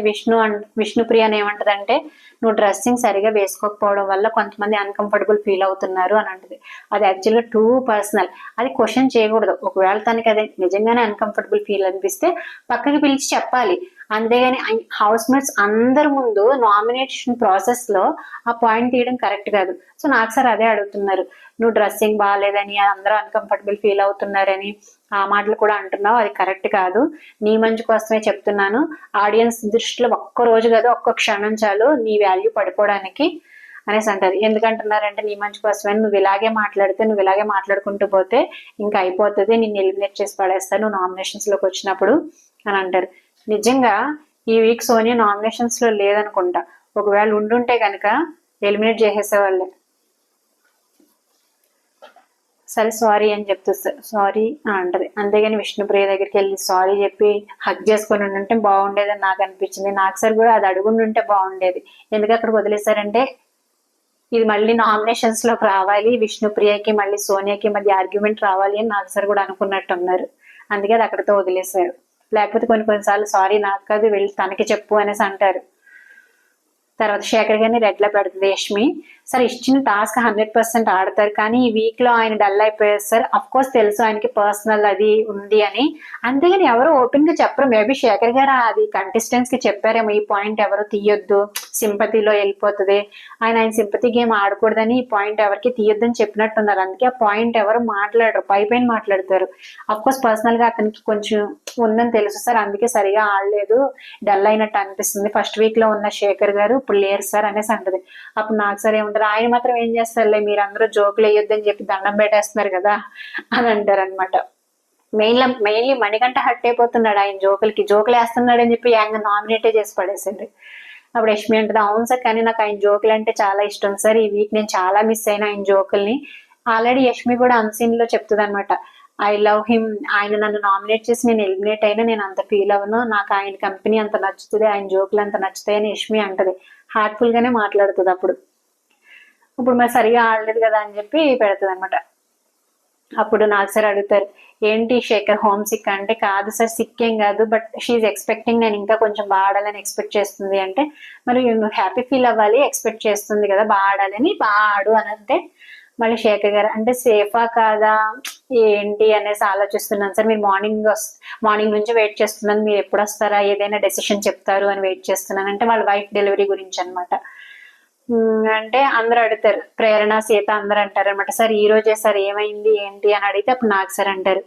విష్ణుప్రియ అని ఏమంటదంటే నువ్వు డ్రెస్సింగ్ సరిగా వేసుకోకపోవడం వల్ల కొంతమంది అన్కంఫర్టబుల్ ఫీల్ అవుతున్నారు అని అంటది. అది యాక్చువల్గా టూ పర్సనల్, అది క్వశ్చన్ చేయకూడదు. ఒకవేళ తనకి అదే నిజంగానే అన్కంఫర్టబుల్ ఫీల్ అనిపిస్తే పక్కకి పిలిచి చెప్పాలి. అంతేగాని హౌస్ మేట్స్ అందరి ముందు నామినేషన్ ప్రాసెస్ లో ఆ పాయింట్ తీయడం కరెక్ట్ కాదు. సో నాకు సార్ అదే అడుగుతున్నారు, నువ్వు డ్రెస్సింగ్ బాగాలేదని అందరూ అన్కంఫర్టబుల్ ఫీల్ అవుతున్నారని ఆ మాటలు కూడా అంటున్నావు, అది కరెక్ట్ కాదు. నీ మంచి కోసమే చెప్తున్నాను. ఆడియన్స్ దృష్టిలో ఒక్క రోజు కాదు, ఒక్క క్షణం చాలు నీ వాల్యూ పడిపోవడానికి అనేసి అంటారు. ఎందుకంటున్నారంటే నీ మంచి కోసమే, నువ్వు ఇలాగే మాట్లాడితే, నువ్వు ఇలాగే మాట్లాడుకుంటూ పోతే ఇంకా అయిపోతుంది, నిన్ను ఎలిమినేట్ చేసి పడేస్తాను నువ్వు నామినేషన్స్ లోకి వచ్చినప్పుడు అని అంటారు. నిజంగా ఈ వీక్ సోనియా నామినేషన్స్ లో లేదనుకుంటా. ఒకవేళ ఉండుంటే కనుక ఎలిమినేట్ చేసేసేవాళ్ళే. సరే సారీ అని చెప్తూ సారీ అంటది. అంతేగాని విష్ణుప్రియ దగ్గరికి వెళ్ళి సారీ చెప్పి హక్ చేసుకుని ఉంటే బాగుండేదని నాకు అనిపించింది. నాకు సార్ కూడా అది అడుగుండుంటే బాగుండేది. ఎందుకు అక్కడికి వదిలేశారంటే ఇది మళ్ళీ నామినేషన్స్ లోకి రావాలి, విష్ణుప్రియకి మళ్ళీ సోనియాకి మధ్య ఆర్గ్యుమెంట్ రావాలి అని నాకు సార్ కూడా అనుకున్నట్టున్నారు. అందుకే అది అక్కడితో వదిలేశారు. లేకపోతే కొన్నిసార్లు సారీ నాకు కాదు వెళ్ళి తనకి చెప్పు అనేసి అంటారు. తర్వాత శేఖర్ గారిని రెడ్ లో పెడుతుంది యష్మి. సార్ ఇచ్చిన టాస్క్ 100% ఆడతారు, కానీ ఈ వీక్ లో ఆయన డల్ అయిపోయారు సార్. అఫ్ కోర్స్ తెలుసు ఆయనకి పర్సనల్ అది ఉంది అని, అంతేగాని ఎవరు ఓపెన్ గా చెప్పరు. మేబీ శేఖర్ గారు అది కంటెస్టెంట్స్ కి చెప్పారేమో, ఈ పాయింట్ ఎవరు తీయొద్దు, సింపతిలో వెళ్ళిపోతుంది, ఆయన సింపతి గేమ్ ఆడకూడదని ఈ పాయింట్ ఎవరికి తీయొద్దని చెప్పినట్టున్నారు. అందుకే ఆ పాయింట్ ఎవరు మాట్లాడరు, పైన మాట్లాడతారు. అఫ్ కోర్స్ పర్సనల్ గా అతనికి కొంచెం ఉందని తెలుసు సార్, అందుకే సరిగా ఆడలేదు, డల్ అయినట్టు అనిపిస్తుంది. ఫస్ట్ వీక్ లో ఉన్న శేఖర్ గారు ఇప్పుడు లేరు సార్ అనేసి అంటది. అప్పుడు నాకు సార్ ఏముంటారు, ఆయన మాత్రం ఏం చేస్తారులే, మీరు అందరూ జోకులు వేయొద్దని చెప్పి దండం పెట్టేస్తున్నారు కదా అని అంటారు అనమాట. మెయిన్లీ మణికంఠ హట్ అయిపోతున్నాడు ఆయన జోకులు వేస్తున్నాడు అని చెప్పి యాంగ్ నామినేటే చేసి పడేసింది. అప్పుడు యష్మి అంటది, అవును సార్, కానీ నాకు ఆయన జోకులు అంటే చాలా ఇష్టం సార్, ఈ వీక్ నేను చాలా మిస్ అయినా ఆయన జోకుల్ని. ఆల్రెడీ యష్మి కూడా అన్సీన్ లో చెప్తుంది అనమాట, ఐ లవ్ హిమ్, ఆయన నన్ను నామినేట్ చేసి నేను ఎలిమినేట్ అయినా నేను అంత ఫీల్ అవ్వను, నాకు ఆయన కంపెనీ అంత నచ్చుతుంది, ఆయన జోకులు అంత నచ్చుతాయి అని యష్మి అంటది. హార్ట్ఫుల్ గానే మాట్లాడుతుంది. ఇప్పుడు మరి సరిగా ఆడలేదు కదా అని చెప్పి పెడుతుంది అనమాట. అప్పుడు నాకు సార్ అడుగుతారు, ఏంటి శేఖర్ హోమ్ సిక్ అంటే, కాదు సార్ సిక్ ఏం కాదు, బట్ షీఈ్ ఎక్స్పెక్టింగ్ నేను ఇంకా కొంచెం బాగా ఆడాలని ఎక్స్పెక్ట్ చేస్తుంది అంటే, మరి నువ్వు హ్యాపీ ఫీల్ అవ్వాలి, ఎక్స్పెక్ట్ చేస్తుంది కదా బాగా ఆడాలని, బాగా ఆడు అని అంటే మళ్ళీ శేఖర్ గారు అంటే సేఫా కాదా ఏంటి అనేసి ఆలోచిస్తున్నాను సార్, మీరు మార్నింగ్ నుంచి వెయిట్ చేస్తున్నాను, మీరు ఎప్పుడు వస్తారా, ఏదైనా డెసిషన్ చెప్తారు అని వెయిట్ చేస్తున్నాను అంటే వాళ్ళ వైఫ్ డెలివరీ గురించి అనమాట. అంటే అందరూ అడుగుతారు, ప్రేరణ సీత అందరూ అంటారు అనమాట, సార్ ఈ రోజే సార్ ఏమైంది ఏంటి అని అడిగితే అప్పుడు నాకు సార్ అంటారు,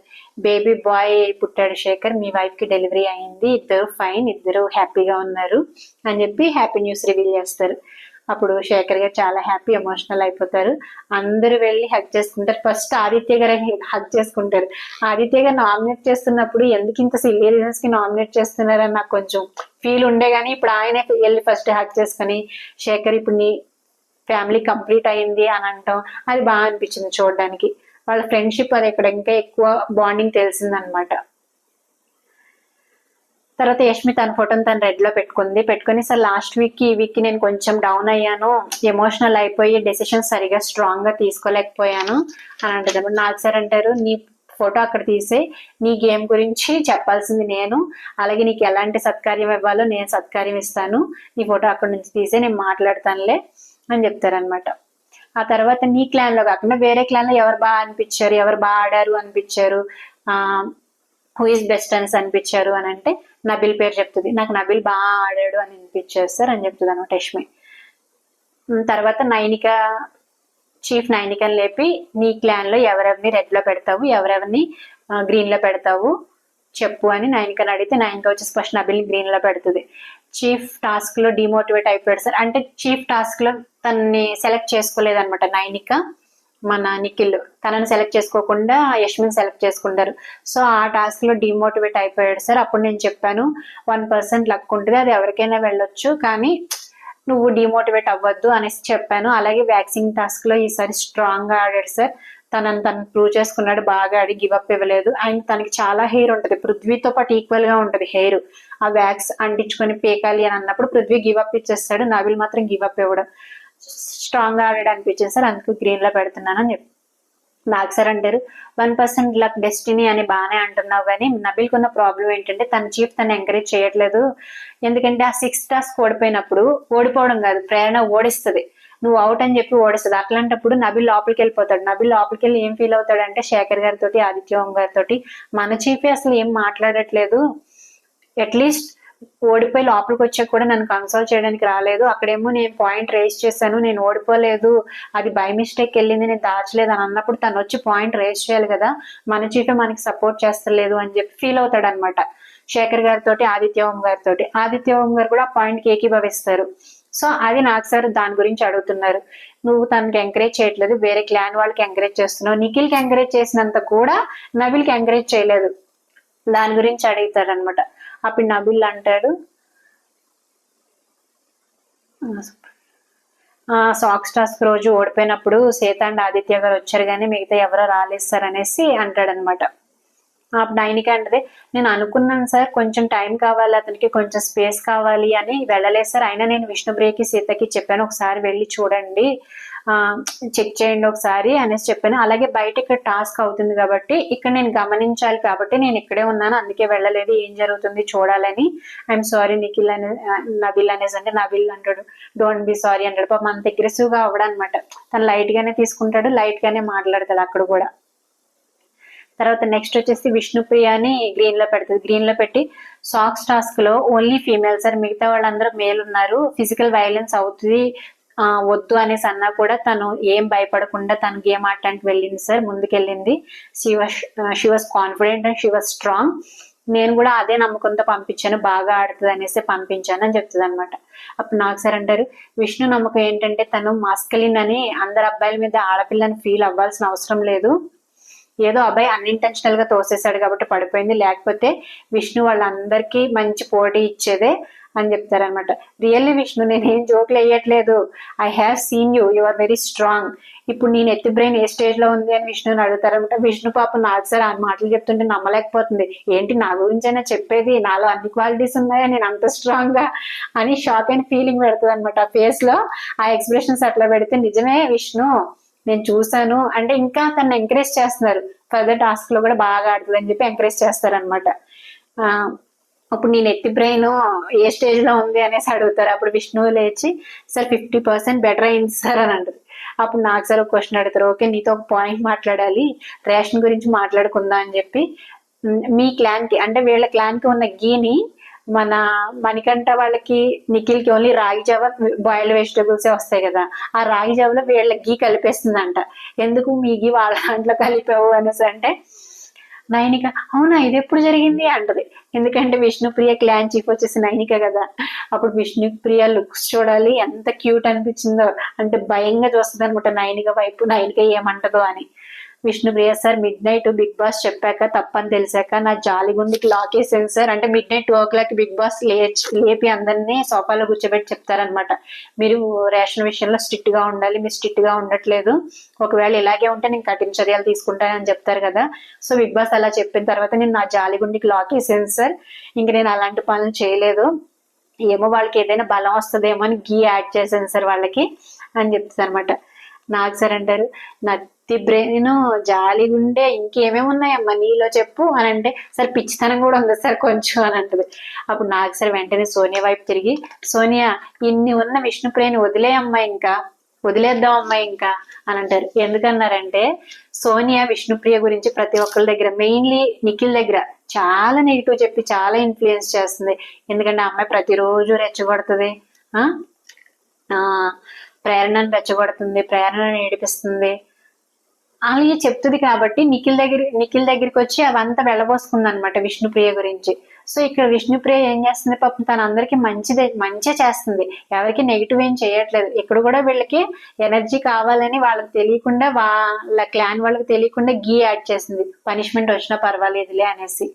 బేబీ బాయ్ పుట్టాడు శేఖర్, మీ వైఫ్ కి డెలివరీ అయింది, ఇద్దరు ఫైన్, ఇద్దరు హ్యాపీగా ఉన్నారు అని చెప్పి హ్యాపీ న్యూస్ రివీల్ చేస్తారు. అప్పుడు శేఖర్ గారు చాలా హ్యాపీ ఎమోషనల్ అయిపోతారు. అందరూ వెళ్ళి హగ్ చేసుకుంటారు. ఫస్ట్ ఆదిత్య గారు హగ్ చేసుకుంటారు. ఆదిత్య గారు నామినేట్ చేస్తున్నప్పుడు ఎందుకు ఇంత సిల్లీ రీజన్స్ కి నామినేట్ చేస్తున్నారని నాకు కొంచెం ఫీల్ ఉండే, కానీ ఇప్పుడు ఆయన వెళ్ళి ఫస్ట్ హగ్ చేసుకుని శేఖర్ ఇప్పుడు నీ ఫ్యామిలీ కంప్లీట్ అయింది అని అంటాం, అది బాగా అనిపించింది చూడడానికి. వాళ్ళ ఫ్రెండ్షిప్ అది ఇక్కడ ఇంకా ఎక్కువ బాండింగ్ తెలిసిందనమాట. తర్వాత యష్మి తన ఫోటోని తను రెడ్ లో పెట్టుకుని సార్ లాస్ట్ వీక్ ఈ వీక్ నేను కొంచెం డౌన్ అయ్యాను, ఎమోషనల్ అయిపోయి డెసిషన్ సరిగా స్ట్రాంగ్ గా తీసుకోలేకపోయాను అని అంటది. నాకు సార్ అంటారు, నీ ఫోటో అక్కడ తీసే, నీ గేమ్ గురించి చెప్పాల్సింది నేను, అలాగే నీకు ఎలాంటి సత్కార్యం ఇవ్వాలో నేను సత్కార్యం ఇస్తాను, నీ ఫోటో అక్కడ నుంచి తీసే, నేను మాట్లాడతానులే అని చెప్తారనమాట. ఆ తర్వాత నీ క్లాన్ లో కాకుండా వేరే క్లాన్ లో ఎవరు బాగా అనిపించారు, ఎవరు బాగా ఆడారు అనిపించారు, హూ ఇస్ బెస్ట్ అనేసి అనిపించారు అని అంటే నబిల్ పేరు చెప్తుంది. నాకు నబిల్ బాగా ఆడాడు అని అనిపించారు సార్ అని చెప్తుంది అనమాట యష్మి. తర్వాత చీఫ్ నైనికని లేపి, నీ క్లాన్ లో ఎవరెవరిని రెడ్ లో పెడతావు, ఎవరెవరిని గ్రీన్ లో పెడతావు చెప్పు అని నైనికని అడిగితే, నైనిక వచ్చేసి ఫస్ట్ నబిల్ని గ్రీన్ లో పెడుతుంది. చీఫ్ టాస్క్ లో డిమోటివేట్ అయిపోయాడు సార్ అంటే చీఫ్ టాస్క్ లో తనని సెలెక్ట్ చేసుకోలేదన్నమాట నైనిక, మన నిఖిల్ తనని సెలెక్ట్ చేసుకోకుండా యష్మిని సెలెక్ట్ చేసుకుంటారు. సో ఆ టాస్క్ లో డిమోటివేట్ అయిపోయాడు సార్. అప్పుడు నేను చెప్పాను 1% లక్ ఉంటుంది, అది ఎవరికైనా వెళ్ళొచ్చు, కానీ నువ్వు డిమోటివేట్ అవ్వద్దు అనేసి చెప్పాను. అలాగే వ్యాక్సింగ్ టాస్క్ లో ఈసారి స్ట్రాంగ్ గా ఆడాడు సార్, తను ప్రూవ్ చేసుకున్నాడు, బాగా ఆడి గివ్ అప్ ఇవ్వలేదు. అండ్ తనకి చాలా హెయిర్ ఉంటుంది, పృథ్వీతో పాటు ఈక్వల్ గా ఉంటుంది హెయిర్. ఆ వ్యాక్స్ అంటించుకొని పీకాలి అని అన్నప్పుడు పృథ్వీ గివ్ అప్ ఇచ్చేస్తాడు, నబిల్ మాత్రం గివ్ అప్ ఇవ్వడం. స్ట్రాంగ్ గా ఆడాడు అనిపించింది సార్, అందుకు గ్రీన్ లో పెడుతున్నాను అని చెప్పి. నాకు సార్ అంటారు 1% లక్ డెస్టినీ అని బాగానే అంటున్నావు, కానీ నబిల్ కున్న ప్రాబ్లం ఏంటంటే తన చీఫ్ తను ఎంకరేజ్ చేయట్లేదు. ఎందుకంటే ఆ 6 టాస్క్ ఓడిపోయినప్పుడు, ఓడిపోవడం కాదు, ప్రేరణ ఓడిస్తుంది, నువ్వు అవుట్ అని చెప్పి ఓడిస్తుంది. అట్లాంటప్పుడు నబిల్ లోపలికి వెళ్ళిపోతాడు. నబిల్ లోపలికి వెళ్ళి ఏం ఫీల్ అవుతాడు అంటే శేఖర్ గారితో, ఆదిత్య ఓం గారితో మన చీఫే అసలు ఏం మాట్లాడట్లేదు, అట్లీస్ట్ ఓడిపోయి లోపలికి వచ్చాక కూడా నన్ను కన్సోల్ చేయడానికి రాలేదు, అక్కడేమో నేను పాయింట్ రేస్ చేశాను, నేను ఓడిపోలేదు, అది బై మిస్టేక్ వెళ్ళింది, నేను దాచలేదు అని అన్నప్పుడు తను వచ్చి పాయింట్ రేస్ చేయాలి కదా, మన చీఫే మనకి సపోర్ట్ చేస్తలేదు అని చెప్పి ఫీల్ అవుతాడు అనమాట శేఖర్ గారితో, ఆదిత్య ఓం గారితో. ఆదిత్య ఓం గారు కూడా ఆ పాయింట్ కి ఏకీభవిస్తారు. సో అది నాకు సార్ దాని గురించి అడుగుతున్నారు, నువ్వు తనకి ఎంకరేజ్ చేయట్లేదు, వేరే క్లాన్ వాళ్ళకి ఎంకరేజ్ చేస్తున్నావు, నిఖిల్ కి ఎంకరేజ్ చేసినంత కూడా నబిల్ కి ఎంకరేజ్ చేయలేదు, దాని గురించి అడుగుతారు అనమాట. అప్పుడు నబిల్ అంటాడు, సాక్స్ టాస్క్ రోజు ఓడిపోయినప్పుడు సీత అండ్ ఆదిత్య గారు వచ్చారు కానీ మిగతా ఎవరో రాలేదు సార్ అనేసి అంటాడనమాట. నైనిక అంటే నేను అనుకున్నాను సార్, కొంచెం టైం కావాలి అతనికి, కొంచెం స్పేస్ కావాలి అని వెళ్ళలేదు సార్, అయినా నేను విష్ణుప్రియకి సీతకి చెప్పాను ఒకసారి వెళ్ళి చూడండి, చెక్ చేయండి ఒకసారి అనేసి చెప్పాను. అలాగే బయట ఇక్కడ టాస్క్ అవుతుంది కాబట్టి ఇక్కడ నేను గమనించాలి కాబట్టి నేను ఇక్కడే ఉన్నాను, అందుకే వెళ్ళలేదు, ఏం జరుగుతుంది చూడాలని. ఐఎమ్ సారీ నిఖిల్ అనే నబిల్ అనేసి అంటే నబిల్ అంటాడు డోంట్ బి సారీ అంటాడు. పాపం అంత అగ్రెసివ్ గా అవ్వడనమాట, తను లైట్ గానే తీసుకుంటాడు, లైట్ గానే మాట్లాడతాడు అక్కడ కూడా. తర్వాత నెక్స్ట్ వచ్చేసి విష్ణుప్రియని గ్రీన్ లో పెడుతుంది. గ్రీన్ లో పెట్టి సాక్స్ టాస్క్ లో ఓన్లీ ఫీమేల్ సార్, మిగతా వాళ్ళందరూ మేల్ ఉన్నారు, ఫిజికల్ వైలెన్స్ అవుతుంది వద్దు అనేసి అన్నా కూడా తను ఏం భయపడకుండా తను గేమ్ ఆడటానికి వెళ్ళింది సార్, ముందుకెళ్ళింది. She was confident and she was strong. నేను కూడా అదే నమ్మకంతో పంపించాను, బాగా ఆడుతుంది అనేసి పంపించాను అని చెప్తుంది అనమాట. అప్పుడు నాకు సార్ అంటారు విష్ణు నమ్మకం ఏంటంటే తను మాస్కలిన్ అని అందరు అబ్బాయిల మీద ఆడపిల్లని ఫీల్ అవ్వాల్సిన అవసరం లేదు, ఏదో అబ్బాయి అన్ఇంటెన్షనల్ గా తోసేశాడు కాబట్టి పడిపోయింది, లేకపోతే విష్ణు వాళ్ళందరికీ మంచి పోటీ ఇచ్చేదే అని చెప్తారనమాట. రియల్లీ విష్ణు నేనేం జోకులు వేయట్లేదు, I have seen you, you are very strong. ఇప్పుడు నేను ఎత్తి బ్రెయిన్ ఏ స్టేజ్ లో ఉంది అని విష్ణుని అడుగుతారనమాట. విష్ణు పాప నాకు సార్ ఆ మాటలు చెప్తుంటే నమ్మలేకపోతుంది, ఏంటి నా గురించైనా చెప్పేది, నాలో అన్ని క్వాలిటీస్ ఉన్నాయా, నేను అంత స్ట్రాంగ్ గా అని షాక్ అయిన ఫీలింగ్ పెడుతుంది అనమాట ఆ ఫేస్ లో. ఆ ఎక్స్ప్రెషన్స్ అట్లా పెడితే నిజమే విష్ణు నేను చూసాను అంటే ఇంకా తను ఎంకరేజ్ చేస్తున్నారు, ఫర్దర్ టాస్క్ లో కూడా బాగా ఆడుతుంది అని చెప్పి ఎంకరేజ్ చేస్తారనమాట. అప్పుడు నేను ఎత్తి బ్రెయిన్ ఏ స్టేజ్ లో ఉంది అనేసి అడుగుతారు. అప్పుడు విష్ణు లేచి సార్ 50% బెటర్ అయింది సార్ అని అంటారు. అప్పుడు నాకు సార్ ఒక క్వశ్చన్ అడుగుతారు, ఓకే నీతో ఒక పాయింట్ మాట్లాడాలి, రేషన్ గురించి మాట్లాడుకుందాం అని చెప్పి, మీ క్లాన్ కి అంటే వీళ్ళ క్లాన్ కి ఉన్న గీని మన మణికంఠ వాళ్ళకి నిఖిల్ కి ఓన్లీ రాగి జావ బాయిల్డ్ వెజిటేబుల్స్ వస్తాయి కదా, ఆ రాగి జావలో వీళ్ళ గీ కలిపేస్తుందంట. ఎందుకు మీ గీ వాళ్ళ దాంట్లో కలిపావు అనేసి అంటే నైనిక అవునా ఇది ఎప్పుడు జరిగింది అంటది. ఎందుకంటే విష్ణుప్రియ క్లాన్ చీఫ్ వచ్చేసి నైనిక కదా. అప్పుడు విష్ణుప్రియ లుక్స్ చూడాలి ఎంత క్యూట్ అనిపించిందో, అంటే భయంగా చూస్తుంది అనమాట నైనిక వైపు, నైనిక ఏమంటదో అని. Vishnupriya sir midnight Bigg Boss చెప్పాక తప్పని తెలిసాక నా జాలిగుండికి లాక్ వేసాను సార్, అంటే midnight 2 o'clock Bigg Boss లేపి అందరినీ సోఫాలో కూర్చోబెట్టి చెప్తారనమాట, మీరు రేషన్ విషయంలో స్ట్రిక్ట్ గా ఉండాలి, మీరు స్ట్రిక్ట్ గా ఉండట్లేదు, ఒకవేళ ఇలాగే ఉంటే నేను కఠిన చర్యలు తీసుకుంటానని చెప్తారు కదా. సో బిగ్ బాస్ అలా చెప్పిన తర్వాత నేను నా జాలిగుండికి లాక్ వేసాను సార్, ఇంక నేను అలాంటి పనులు చేయలేదు, ఏమో వాళ్ళకి ఏదైనా బలం వస్తుందేమో అని గీ యాడ్ చేశాను సార్ వాళ్ళకి అని చెప్తుంది అనమాట. నాకు సార్ అంటారు నత్తి బ్రెయిన్ జాలి ఉండే ఇంకేమేమి ఉన్నాయమ్మా నీలో చెప్పు అని అంటే, సార్ పిచ్చితనం కూడా ఉంది సార్ కొంచెం అని అంటది. అప్పుడు నాకు సార్ వెంటనే సోనియా వైపు తిరిగి, సోనియా ఇన్ని ఉన్న విష్ణుప్రియని వదిలేయమ్మా, ఇంకా వదిలేద్దాం అమ్మాయి ఇంకా అని అంటారు. ఎందుకన్నారంటే సోనియా విష్ణుప్రియ గురించి ప్రతి ఒక్కరి దగ్గర, మెయిన్లీ నిఖిల్ దగ్గర చాలా నెగిటివ్ చెప్పి చాలా ఇన్ఫ్లుయెన్స్ చేస్తుంది. ఎందుకంటే ఆ అమ్మాయి ప్రతిరోజు రెచ్చగొడుతుంది, ప్రేరణను రెచ్చగొడుతుంది, ప్రేరణను ఏడిపిస్తుంది, అలాగే చెప్తుంది. కాబట్టి నిఖిల్ దగ్గరికి వచ్చి అవంతా వెళ్ళబోసుకుంది అనమాట విష్ణుప్రియ గురించి. సో ఇక్కడ విష్ణుప్రియ ఏం చేస్తుంది, పాపం తన అందరికి మంచిగా చేస్తుంది, ఎవరికి నెగిటివ్ ఏం చేయట్లేదు. ఇక్కడ కూడా వీళ్ళకి ఎనర్జీ కావాలని వాళ్ళకి తెలియకుండా, వాళ్ళ క్లాన్ వాళ్ళకి తెలియకుండా గీ యాడ్ చేసింది, పనిష్మెంట్ వచ్చినా పర్వాలేదులే అనేసి.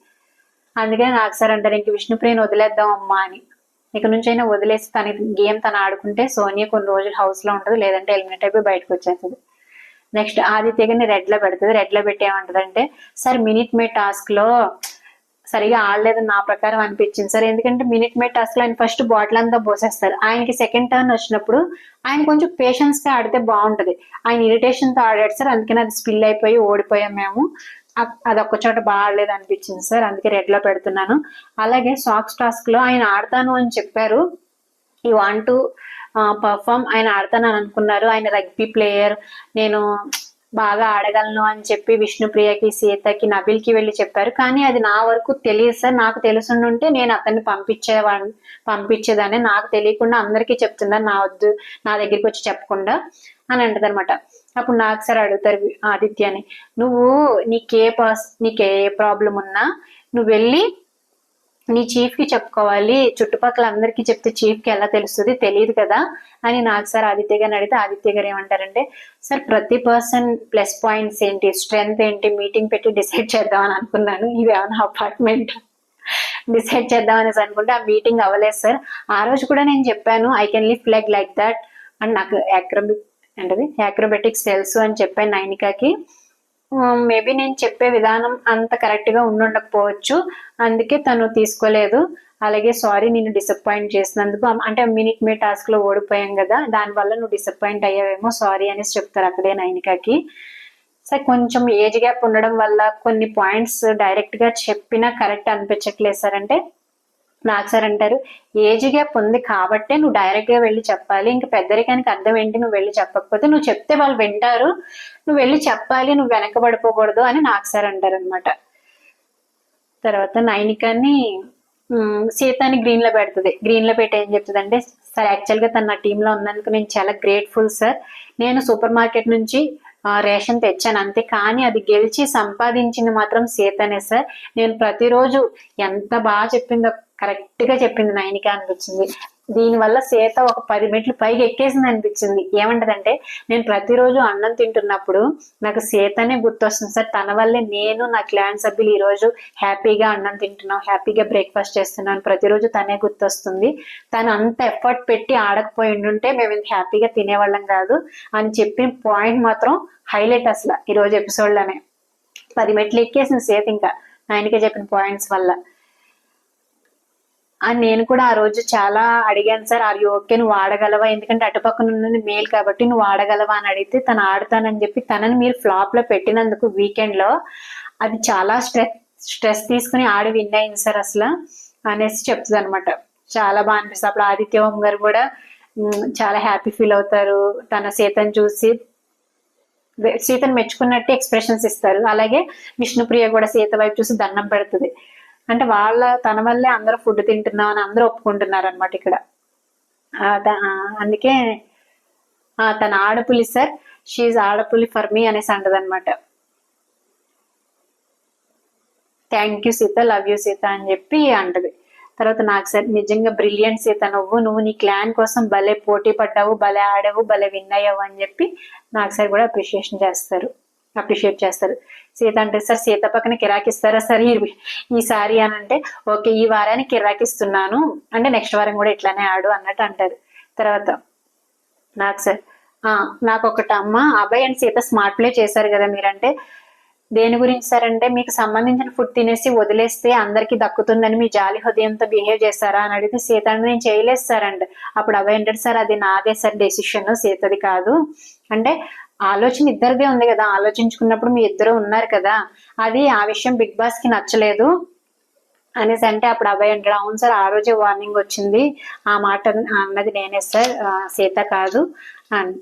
అందుకని నాకు సార్ అంటారు ఇంక విష్ణుప్రియని వదిలేద్దాం అమ్మా అని, ఇక నుంచి అయినా వదిలేసి తన గేమ్ తను ఆడుకుంటే సోనియా కొన్ని రోజులు హౌస్ లో ఉంటుంది, లేదంటే ఎలిమినేట్ అయిపోయి బయటకు వచ్చేస్తుంది. నెక్స్ట్ ఆదిత్య గారిని రెడ్ లో పెడుతుంది. రెడ్ లో పెట్టి ఏమంటదంటే సార్ మినిట్ మే టాస్క్ లో సరిగా ఆడలేదని నా ప్రకారం అనిపించింది సార్. ఎందుకంటే మినిట్ మే టాస్క్ లో ఆయన ఫస్ట్ బాటిల్ అంతా పోసేస్తారు. ఆయనకి సెకండ్ టర్న్ వచ్చినప్పుడు ఆయన కొంచెం పేషెన్స్ గా ఆడితే బాగుంటది. ఆయన ఇరిటేషన్ తో ఆడాడు సార్, అందుకని అది స్పిల్ అయిపోయి ఓడిపోయాం మేము. అది ఒక్క చోట బాగా ఆడలేదు అనిపించింది సార్, అందుకే రెడ్ లో పెడుతున్నాను. అలాగే సాక్స్ టాస్క్ లో ఆయన ఆడతాను అని చెప్పారు. ఈ వాంట్ టు పర్ఫామ్, ఆయన ఆడతానని అనుకున్నారు. ఆయన రగ్బీ ప్లేయర్, నేను బాగా ఆడగలను అని చెప్పి విష్ణుప్రియకి, సీతకి, నబిల్కి వెళ్ళి చెప్పారు. కానీ అది నా వరకు తెలియదు సార్. నాకు తెలుసుంటే నేను అతన్ని పంపించేదాన్ని. నాకు తెలియకుండా అందరికీ చెప్తున్నాను, నా దగ్గరికి వచ్చి చెప్పకుండా అని అంటది అనమాట. అప్పుడు నాకు సార్ అడుగుతారు ఆదిత్యని, నీకే ప్రాబ్లం ఉన్నా నువ్వు వెళ్ళి నీ చీఫ్ కి చెప్పుకోవాలి, చుట్టుపక్కల అందరికి చెప్తే చీఫ్ కి ఎలా తెలుస్తుంది, తెలియదు కదా అని నాకు సార్ ఆదిత్య గారిని అడిగితే ఆదిత్య గారు ఏమంటారంటే సార్ ప్రతి పర్సన్ ప్లస్ పాయింట్స్ ఏంటి, స్ట్రెంగ్త్ ఏంటి మీటింగ్ పెట్టి డిసైడ్ చేద్దామని అనుకున్నాను. ఇది ఏమైనా అపార్ట్మెంట్ డిసైడ్ చేద్దాం అనేసి అనుకుంటే ఆ మీటింగ్ అవ్వలేదు సార్. ఆ రోజు కూడా నేను చెప్పాను I can lift like that and నాకు యాక్రోబెటిక్స్ తెలుసు అని చెప్పాను నైనికాకి. మేబీ నేను చెప్పే విధానం అంత కరెక్ట్ గా ఉండకపోవచ్చు, అందుకే తను తీసుకోలేదు. అలాగే సారీ నేను డిసప్పాయింట్ చేసినందుకు, అంటే మినిట్ మే టాస్క్ లో ఓడిపోయాం కదా దానివల్ల నువ్వు డిసప్పాయింట్ అయ్యావేమో, సారీ అనేసి చెప్తారు అక్కడే నైనికాకి. సార్ కొంచెం ఏజ్ గ్యాప్ ఉండడం వల్ల కొన్ని పాయింట్స్ డైరెక్ట్ గా చెప్పినా కరెక్ట్ అనిపించట్లేదు సార్. అంటే నాకు సార్ అంటారు ఏజ్ గ్యాప్ ఉంది కాబట్టే నువ్వు డైరెక్ట్ గా వెళ్ళి చెప్పాలి, ఇంకా పెద్దరికానికి అర్థం ఏంటి నువ్వు వెళ్ళి చెప్పకపోతే, నువ్వు చెప్తే వాళ్ళు వింటారు, నువ్వు వెళ్ళి చెప్పాలి, నువ్వు వెనకబడిపోకూడదు అని నాకు సార్ అంటారు అనమాట. తర్వాత నైనికాని సీతాని గ్రీన్ లో పెడుతుంది. గ్రీన్ లో పెట్టి ఏం చెప్తుంది అంటే సార్ యాక్చువల్ గా తన నా టీంలో ఉన్నందుకు నేను చాలా గ్రేట్ఫుల్ సార్. నేను సూపర్ మార్కెట్ నుంచి రేషన్ తెచ్చాను అంతే, కానీ అది గెలిచి సంపాదించింది మాత్రం సీతనే సార్. నేను ప్రతిరోజు ఎంత బాగా చెప్పిందో, కరెక్ట్ గా చెప్పింది నైనిక అనిపించింది. దీనివల్ల సీత ఒక 10 మెట్లు పైకి ఎక్కేసింది అనిపించింది. ఏమంటదంటే నేను ప్రతిరోజు అన్నం తింటున్నప్పుడు నాకు సీతనే గుర్తొస్తుంది సార్, తన వల్లే నేను నా క్లాన్ సభ్యులు ఈ రోజు హ్యాపీగా అన్నం తింటున్నాం, హ్యాపీగా బ్రేక్ఫాస్ట్ చేస్తున్నాను, ప్రతిరోజు తనే గుర్తొస్తుంది. తను అంత ఎఫర్ట్ పెట్టి ఆడకపోయి ఉండుంటే మేము ఇంత హ్యాపీగా తినేవాళ్ళం కాదు అని చెప్పిన పాయింట్ మాత్రం హైలైట్ అసలు ఈ రోజు ఎపిసోడ్ లోనే. 10 మెట్లు ఎక్కేసింది సీత ఇంకా ఆయనకే చెప్పిన పాయింట్స్ వల్ల. అని నేను కూడా ఆ రోజు చాలా అడిగాను సార్, ఆర్ యూ ఓకే, నువ్వు ఆడగలవా, ఎందుకంటే అటుపక్కన ఉన్నది మేల్ కాబట్టి నువ్వు ఆడగలవా అని అడిగితే తను ఆడతానని చెప్పి తనని మీరు ఫ్లాప్ లో పెట్టినందుకు వీకెండ్ లో అది చాలా స్ట్రెస్ తీసుకుని ఆడి విన్ అయింది సార్ అసలు అనేసి చెప్తుంది అనమాట. చాలా బాగా అనిపిస్తుంది. అప్పుడు ఆదిత్య ఓం గారు కూడా చాలా హ్యాపీ ఫీల్ అవుతారు, తన సీతను చూసి సీతను మెచ్చుకున్నట్టు ఎక్స్ప్రెషన్స్ ఇస్తారు. అలాగే విష్ణుప్రియ కూడా సీత వైపు చూసి దండం పెడుతుంది. అంటే తన వల్లే అందరూ ఫుడ్ తింటున్నాం అని అందరూ ఒప్పుకుంటున్నారు అనమాట ఇక్కడ. అందుకే తన ఆడపులి సార్, షీఈ్ ఆడపులి ఫర్ మీ అనేసి అంటది అనమాట. Thank you Sita, love you Sita అని చెప్పి అంటది. తర్వాత నాకు సార్ నిజంగా బ్రిలియంట్ సీత, నువ్వు నీ క్లాన్ కోసం భలే పోటీ పడ్డావు, భలే ఆడావు, భలే విన్ అయ్యావు అని చెప్పి నాకు సార్ కూడా అప్రిషియేట్ చేస్తారు. సీత అంటే సార్ సీత పక్కన కిరాకిస్తారా సార్ ఈసారి అని అంటే ఓకే ఈ వారానికి కిరాకిస్తున్నాను అంటే నెక్స్ట్ వారం కూడా ఇట్లానే ఆడు అన్నట్టు అంటారు. తర్వాత నాకు సార్ నాకు ఒకటి అమ్మ Abhay and Sita smart play చేశారు కదా మీరంటే దేని గురించి సార్ అంటే మీకు సంబంధించిన ఫుడ్ తినేసి వదిలేస్తే అందరికి దక్కుతుందని మీ జాలి హృదయంతో బిహేవ్ చేస్తారా అని అడిగితే సీత అంటే నేను చేయలేదు సార్ అంటే అప్పుడు అభయ్ అంటాడు సార్ అది నాదే సార్ డెసిషన్, సీతది కాదు. అంటే ఆలోచన ఇద్దరిదే ఉంది కదా, ఆలోచించుకున్నప్పుడు మీ ఇద్దరు ఉన్నారు కదా, అది ఆ విషయం బిగ్ బాస్ కి నచ్చలేదు అనేసి అంటే అప్పుడు అభయ్ అంటాడు అవును సార్ ఆ రోజే వార్నింగ్ వచ్చింది, ఆ మాట అన్నది నేనే సార్, సీత కాదు.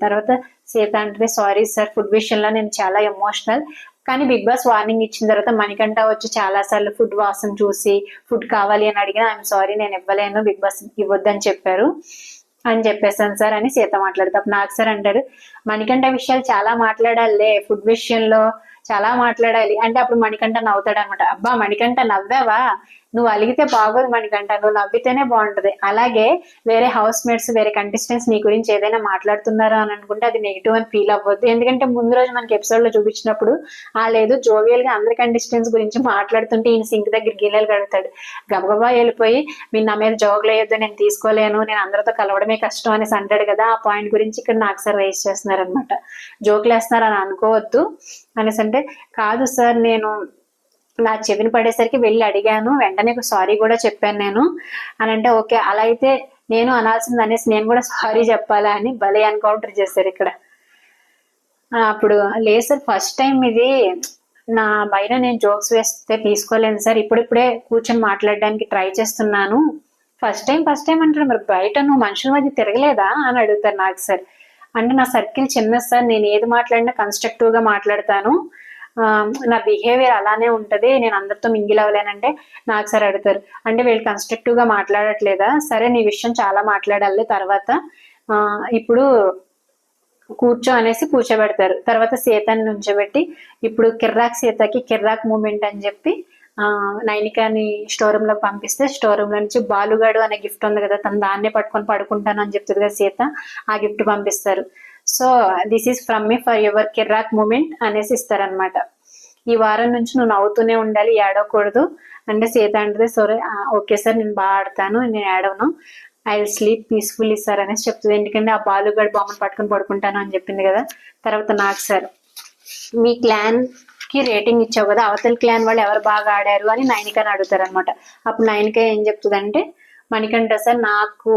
తర్వాత సీత అంటే సారీ సార్ ఫుడ్ విషయంలో నేను చాలా ఎమోషనల్, కానీ బిగ్ బాస్ వార్నింగ్ ఇచ్చిన తర్వాత మణికంఠ వచ్చి చాలా సార్లు ఫుడ్ వాసన చూసి ఫుడ్ కావాలి అని అడిగినా ఐఎమ్ సారీ నేను ఇవ్వలేను, బిగ్ బాస్ ఇవ్వద్దని చెప్పారు అని చెప్పేసాను సార్ అని సీత మాట్లాడతా. నాకు సార్ అంటారు మణికంఠ విషయాలు చాలా మాట్లాడాలే, ఫుడ్ విషయంలో చాలా మాట్లాడాలి అంటే అప్పుడు మణికంఠ నవ్వుతాడు అనమాట. అబ్బా మణికంఠ నవ్వావా, నువ్వు అలిగితే బాగోదు మనకంట, నువ్వు నవ్వితేనే బాగుంటది. అలాగే వేరే హౌస్ మేట్స్ వేరే కంటెస్టెంట్స్ నీ గురించి ఏదైనా మాట్లాడుతున్నారా అని అనుకుంటే అది నెగిటివ్ అని ఫీల్ అవ్వద్దు. ఎందుకంటే ముందు రోజు మనకి ఎపిసోడ్ లో చూపించినప్పుడు లేదు జోవియల్ గా అందరి కంటెస్టెంట్స్ గురించి మాట్లాడుతుంటే ఈయన సింక్ దగ్గర గిన్నెలు కడుగుతాడు, గబగబా వెళ్ళిపోయి మీరు నా మీద జోకులు వేయొద్దు, నేను తీసుకోలేను, నేను అందరితో కలవడమే కష్టం అనేసి అంటాడు కదా. ఆ పాయింట్ గురించి ఇక్కడ నాకు సార్ రైజ్ చేస్తున్నారు అనమాట. జోకులు వేస్తున్నారని అనుకోవద్దు అనేసి అంటే, కాదు సార్ నేను నా చెవిని పడేసరికి వెళ్ళి అడిగాను, వెంటనే సారీ కూడా చెప్పాను నేను అని అంటే, ఓకే అలా అయితే నేను అనాల్సింది అనేసి నేను కూడా సారీ చెప్పాలా అని భలే ఎన్కౌంటర్ చేశారు ఇక్కడ. అప్పుడు లేదు సార్ ఫస్ట్ టైం ఇది, నా బయట నేను జోక్స్ వేస్తే తీసుకోలేను సార్, ఇప్పుడిప్పుడే కూర్చొని మాట్లాడడానికి ట్రై చేస్తున్నాను. ఫస్ట్ టైం అంటారు, మరి బయట నువ్వు మనుషుల మధ్య తిరగలేదా అని అడుగుతారు నాకు సార్. అంటే నా సర్కిల్ చిన్న సార్, నేను ఏది మాట్లాడినా కన్స్ట్రక్టివ్ గా మాట్లాడతాను, నా బిహేవియర్ అలానే ఉంటది, నేను అందరితో మింగిల్ అవ్వలేనంటే నాకు సార్ అడుగుతారు, అంటే వీళ్ళు కన్స్ట్రక్టివ్ గా మాట్లాడట్లేదా, సరే నీ విషయం చాలా మాట్లాడాలి తర్వాత, ఇప్పుడు కూర్చో అనేసి కూర్చోబెడతారు. తర్వాత సీతని నుంచోబెట్టి ఇప్పుడు కిర్రాక్ సీతకి కిర్రాక్ మూమెంట్ అని చెప్పి నైనికాని స్టోర్ రూమ్ లో పంపిస్తే స్టోర్ రూమ్ లో నుంచి బాలుగాడు అనే గిఫ్ట్ ఉంది కదా, తను దాన్నే పట్టుకొని పడుకుంటాను అని చెప్తుంది కదా సీత, ఆ గిఫ్ట్ పంపిస్తారు. So this is from me for your కిర్రాక్ మూమెంట్ అనేసి ఇస్తారనమాట. ఈ వారం నుంచి నువ్వు నవ్వుతూనే ఉండాలి, ఏడవకూడదు అంటే సీత అంటే సరే ఓకే సార్ నేను బాగా ఆడతాను, నేను ఏడవను, I will sleep peacefully sir అనేసి చెప్తుంది. ఎందుకంటే ఆ బాలుగాడు బొమ్మను పట్టుకొని పడుకుంటాను అని చెప్పింది కదా. తర్వాత నాకు సార్, మీ క్లాన్ కి రేటింగ్ ఇచ్చావు కదా, అవతల క్లాన్ వాళ్ళు ఎవరు బాగా ఆడారు అని నైనికని అడుగుతారు అనమాట. అప్పుడు నైనిక ఏం చెప్తుందంటే, మణికంఠ సార్ నాకు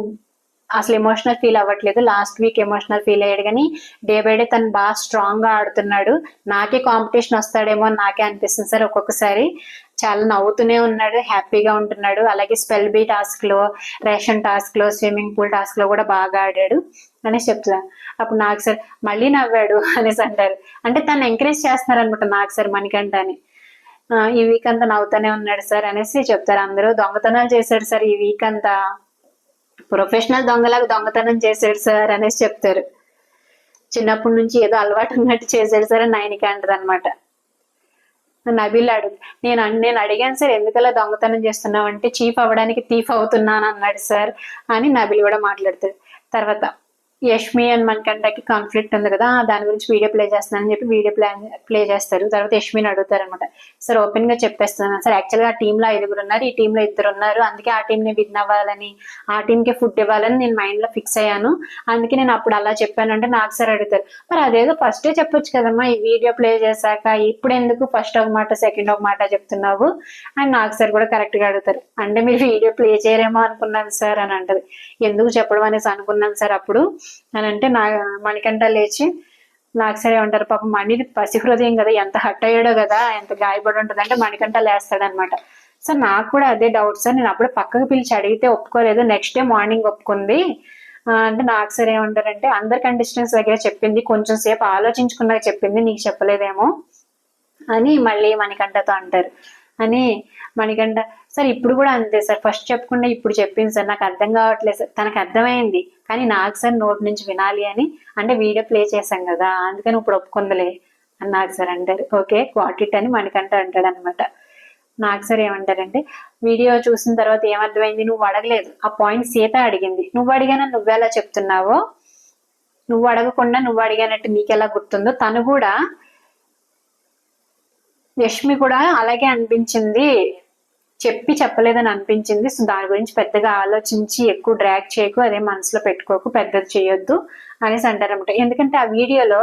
అసలు ఎమోషనల్ ఫీల్ అవ్వట్లేదు, లాస్ట్ వీక్ ఎమోషనల్ ఫీల్ అయ్యాడు, కానీ డే బై డే తను బాగా స్ట్రాంగ్ గా ఆడుతున్నాడు, నాకే కాంపిటీషన్ వస్తాడేమో అని నాకే అనిపిస్తుంది సార్, ఒక్కొక్కసారి చాలా నవ్వుతూనే ఉన్నాడు, హ్యాపీగా ఉంటున్నాడు. అలాగే స్పెల్ బీ టాస్క్ లో, రేషన్ టాస్క్ లో, స్విమ్మింగ్ పూల్ టాస్క్ లో కూడా బాగా ఆడాడు అనేసి చెప్తున్నాను. అప్పుడు నాకు సార్ మళ్ళీ నవ్వాడు అనేసి అంటారు, అంటే తను ఎంకరేజ్ చేస్తున్నారు అనమాట నాకు సార్ మణికంఠ అని. ఈ వీక్ అంతా నవ్వుతూనే ఉన్నాడు సార్ అనేసి చెప్తారు. అందరూ దొంగతనాలు చేశాడు సార్ ఈ వీక్ అంతా, ప్రొఫెషనల్ దొంగలాగా దొంగతనం చేశాడు సార్ అనేసి చెప్తారు. చిన్నప్పటి నుంచి ఏదో అలవాటు ఉన్నట్టు చేశాడు సార్ అని నైనిక అంటది అనమాట. నబిల్ నేను అడిగాను సార్ ఎందుకలా దొంగతనం చేస్తున్నావు అంటే, చీఫ్ అవ్వడానికి థీఫ్ అవుతున్నాను అన్నాడు సార్ అని నబిల్ కూడా మాట్లాడతాడు. తర్వాత యష్మి అండ్ మణికంఠకి కాన్ఫ్లిక్ట్ ఉంది కదా, దాని గురించి వీడియో ప్లే చేస్తున్నానని చెప్పి వీడియో ప్లే చేస్తారు. తర్వాత యష్మిని అడుగుతారు అనమాట. సార్ ఓపెన్ గా చెప్పేస్తున్నాను సార్, యాక్చువల్ గా ఆ టీమ్ లో 5 ఉన్నారు, ఈ టీమ్ లో 2 ఉన్నారు, అందుకే ఆ టీం ని విన్ అవ్వాలని, ఆ టీం కి ఫుడ్ ఇవ్వాలని నేను మైండ్ లో ఫిక్స్ అయ్యాను, అందుకే నేను అప్పుడు అలా చెప్పానంటే నాకు సార్ అడుగుతారు, మరి అదేదో ఫస్టే చెప్పొచ్చు కదమ్మా, ఈ వీడియో ప్లే చేశాక ఇప్పుడు ఎందుకు ఫస్ట్ ఒక మాట సెకండ్ ఒక మాట చెప్తున్నావు అని నాకు సార్ కూడా కరెక్ట్ గా అడుగుతారు. అంటే మీరు వీడియో ప్లే చేయరేమో అనుకున్నాను సార్ అని అంటది. ఎందుకు చెప్పడం అనేసి అనుకున్నాను సార్ అప్పుడు అని అంటే, మణికంఠ లేచి నాకు సరే ఉంటారు, పాపం మణిది పసి హృదయం కదా, ఎంత హట్ అయ్యాడో కదా, ఎంత గాయపడి ఉంటుంది అంటే మణికంఠ లేస్తాడనమాట. సార్ నాకు కూడా అదే డౌట్ సార్, నేను అప్పుడే పక్కకు పిలిచి అడిగితే ఒప్పుకోలేదు, నెక్స్ట్ డే మార్నింగ్ ఒప్పుకుంది అంటే నాకు సరే ఏమంటారంటే, అందరి కండిషన్స్ దగ్గర చెప్పింది, కొంచెం సేపు ఆలోచించుకున్నాక చెప్పింది, నీకు చెప్పలేదేమో అని మళ్ళీ మణికంఠతో అంటారు. అని మణికంఠ సార్ ఇప్పుడు కూడా అంతే సార్, ఫస్ట్ చెప్పకుండా ఇప్పుడు చెప్పింది సార్, నాకు అర్థం కావట్లేదు సార్, తనకు అర్థమైంది కానీ నాకు సార్ నోటి నుంచి వినాలి అని, అంటే వీడియో ప్లే చేశాం కదా అందుకని ఇప్పుడు ఒప్పుకుందలే అని నాకు సార్ అంటారు. ఓకే గాట్ ఇట్ అని మణికంఠ అంటాడు అనమాట. నాకు సార్ ఏమంటారంటే, వీడియో చూసిన తర్వాత ఏమర్థమైంది, నువ్వు అడగలేదు, ఆ పాయింట్ సీత అడిగింది, నువ్వు అడిగానని నువ్వెలా చెప్తున్నావో, నువ్వు అడగకుండా నువ్వు అడిగానట్టు నీకెలా గుర్తుందో, తను కూడా యష్మి కూడా అలాగే అనిపించింది, చెప్పలేదని అనిపించింది, సో దాని గురించి పెద్దగా ఆలోచించి ఎక్కువ డ్రాగ్ చేయకు, అదే మనసులో పెట్టుకోకు, పెద్దది చేయొద్దు అనేసి అంటారనమాట. ఎందుకంటే ఆ వీడియోలో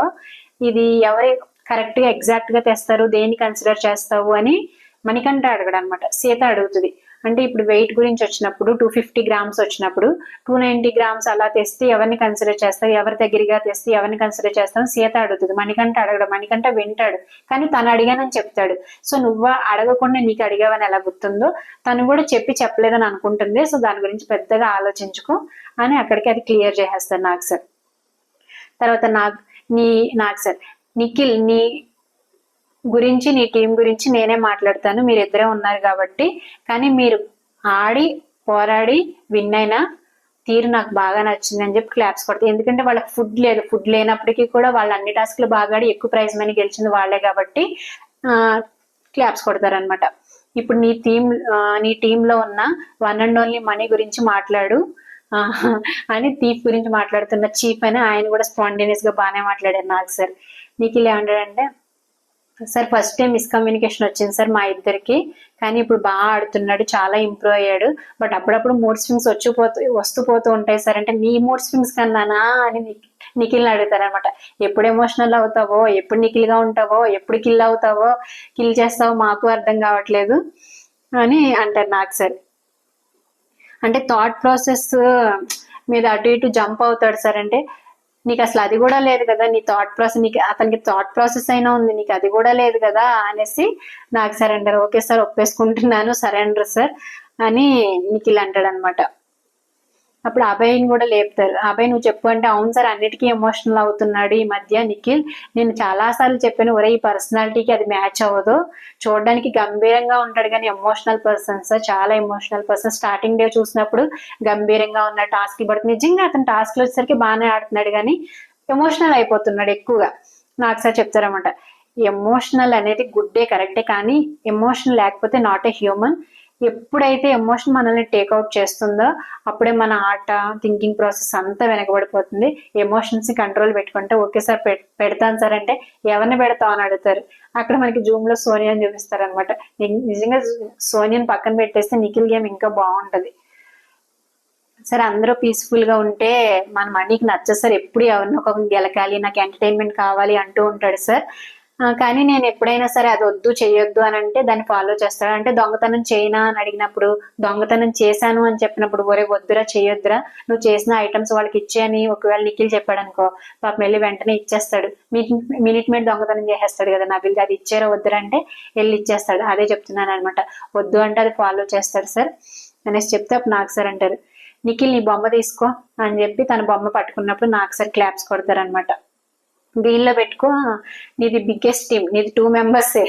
ఇది ఎవరు కరెక్ట్ గా ఎగ్జాక్ట్ గా తెస్తారు, దేన్ని కన్సిడర్ చేస్తావు అని మణికంఠ అడగడం అనమాట. సీత అడుగుతుంది, అంటే ఇప్పుడు వెయిట్ గురించి వచ్చినప్పుడు 250 grams వచ్చినప్పుడు 290 grams అలా తెస్తే ఎవరిని కన్సిడర్ చేస్తావు, ఎవరి దగ్గరగా తెస్తే ఎవరిని కన్సిడర్ చేస్తావు సీత అడుగుతుంది. మణికంఠ అడగడం, మణికంఠ వింటాడు కానీ తను అడిగానని చెప్తాడు. సో నువ్వు అడగకుండా నీకు అడిగావని ఎలా గుర్తుందో, తను కూడా చెప్పలేదని అనుకుంటుంది, సో దాని గురించి పెద్దగా ఆలోచించుకో అని అక్కడికి అది క్లియర్ చేసేస్తారు నాకు సార్. తర్వాత నాకు సార్, నిఖిల్ నీ గురించి, నీ టీం గురించి నేనే మాట్లాడతాను, మీరిద్దరే ఉన్నారు కాబట్టి, కానీ మీరు ఆడి పోరాడి విన్ అయినా తీరు నాకు బాగా నచ్చింది అని చెప్పి క్లాప్స్ కొడతాయి. ఎందుకంటే వాళ్ళకి ఫుడ్ లేనప్పటికీ కూడా వాళ్ళు అన్ని టాస్క్లు బాగా ఆడి ఎక్కువ ప్రైజ్ మనీ గెలిచింది వాళ్ళే కాబట్టి క్లాప్స్ కొడతారనమాట. ఇప్పుడు నీ టీంలో ఉన్న వన్ అండ్ ఓన్లీ మనీ గురించి మాట్లాడు అని థీఫ్ గురించి మాట్లాడుతున్న చీఫ్ అని ఆయన కూడా స్పాంటేనియస్ గా బాగానే మాట్లాడారు నాకు సార్. నిఖిల్ ఏమంటాడంటే, సార్ ఫస్ట్ టైం మిస్కమ్యూనికేషన్ వచ్చింది సార్ మా ఇద్దరికి, కానీ ఇప్పుడు బాగా ఆడుతున్నాడు, చాలా ఇంప్రూవ్ అయ్యాడు. బట్ అప్పుడప్పుడు మూడ్ స్వింగ్స్ వస్తూ పోతూ ఉంటాయి సార్. అంటే నీ మూడ్ స్వింగ్స్ కన్నానా అని నిఖిల్ని అడుగుతారు అనమాట. ఎప్పుడు ఎమోషనల్ అవుతావో, ఎప్పుడు నిఖిల్ గా ఉంటావో, ఎప్పుడు కిల్ అవుతావో, కిల్ చేస్తావో మాకు అర్థం కావట్లేదు అని అంటారు నాకు సార్. అంటే థాట్ ప్రాసెస్ మీద అటు ఇటు జంప్ అవుతాడు సార్. అంటే నీకు అసలు అది కూడా లేదు కదా, నీ థాట్ ప్రాసెస్, నీకు అతనికి థాట్ ప్రాసెస్ అయినా ఉంది, నీకు అది కూడా లేదు కదా అనేసి నాకు సరెండర్. ఓకే సార్ ఒప్పేసుకుంటున్నాను, సరెండర్ సార్ అని నిఖిల్ అంటాడు అనమాట. అప్పుడు అభయ్ని కూడా లేపుతారు. అభయ్ నువ్వు చెప్పు అంటే, అవును సార్ అన్నిటికీ ఎమోషనల్ అవుతున్నాడు ఈ మధ్య నిఖిల్. నేను చాలా సార్లు చెప్పాను, ఒరే ఈ పర్సనాలిటీకి అది మ్యాచ్ అవ్వదు. చూడడానికి గంభీరంగా ఉంటాడు కానీ ఎమోషనల్ పర్సన్ సార్, చాలా ఎమోషనల్ పర్సన్. స్టార్టింగ్ డే చూసినప్పుడు గంభీరంగా ఉన్న టాస్క్ పడుతుంది, నిజంగా అతను టాస్క్ లో వచ్చేసరికి బాగానే ఆడుతున్నాడు కానీ ఎమోషనల్ అయిపోతున్నాడు ఎక్కువగా. నాకు సార్ చెప్తారన్నమాట, ఎమోషనల్ అనేది గుడ్డే కరెక్టే, కానీ ఎమోషన్ లేకపోతే నాట్ ఏ హ్యూమన్. ఎప్పుడైతే ఎమోషన్ మనల్ని టేక్అవుట్ చేస్తుందో అప్పుడే మన ఆట, థింకింగ్ ప్రాసెస్ అంతా వెనకబడిపోతుంది. ఎమోషన్స్ ని కంట్రోల్ పెట్టుకుంటే, ఓకే సార్ పెడతాను సార్ అంటే, ఎవరిని పెడతావు అని అడుగుతారు. అక్కడ మనకి జూమ్ లో సోనియాని చూపిస్తారు అనమాట. నిజంగా సోనియాని పక్కన పెట్టేస్తే నిఖిల్ గేమ్ ఇంకా బాగుంటది. సార్ అందరూ పీస్ఫుల్ గా ఉంటే మన మనీకి నచ్చదు సార్, ఎప్పుడు ఎవరినో ఒక గెలకాలి, నాకు ఎంటర్టైన్మెంట్ కావాలి అంటూ ఉంటాడు సార్. కానీ నేను ఎప్పుడైనా సరే అది వద్దు చెయ్యొద్దు అని అంటే దాన్ని ఫాలో చేస్తాడు. అంటే దొంగతనం చేయనా అని అడిగినప్పుడు, దొంగతనం చేశాను అని చెప్పినప్పుడు, ఒరే వద్దురా చెయ్యొద్దురా, నువ్వు చేసిన ఐటమ్స్ వాళ్ళకి ఇచ్చేయని ఒకవేళ నిఖిల్ చెప్పాడు అనుకో, పాపం వెళ్ళి వెంటనే ఇచ్చేస్తాడు. మినిట్ దొంగతనం చేసేస్తాడు కదా నబిల్, అది ఇచ్చారో వద్దురా అంటే వెళ్ళి ఇచ్చేస్తాడు. అదే చెప్తున్నాను అనమాట, వద్దు అంటే అది ఫాలో చేస్తాడు సార్ అనేసి చెప్తే అప్పుడు నాకు సార్ అంటారు, నిఖిల్ నీ బొమ్మ తీసుకో అని చెప్పి తన బొమ్మ పట్టుకున్నప్పుడు నాకు సార్ క్లాప్స్ కొడతారు అనమాట. దీనిలో పెట్టుకో, నీది బిగ్గెస్ట్ టీమ్, నీది 2 మెంబర్సే.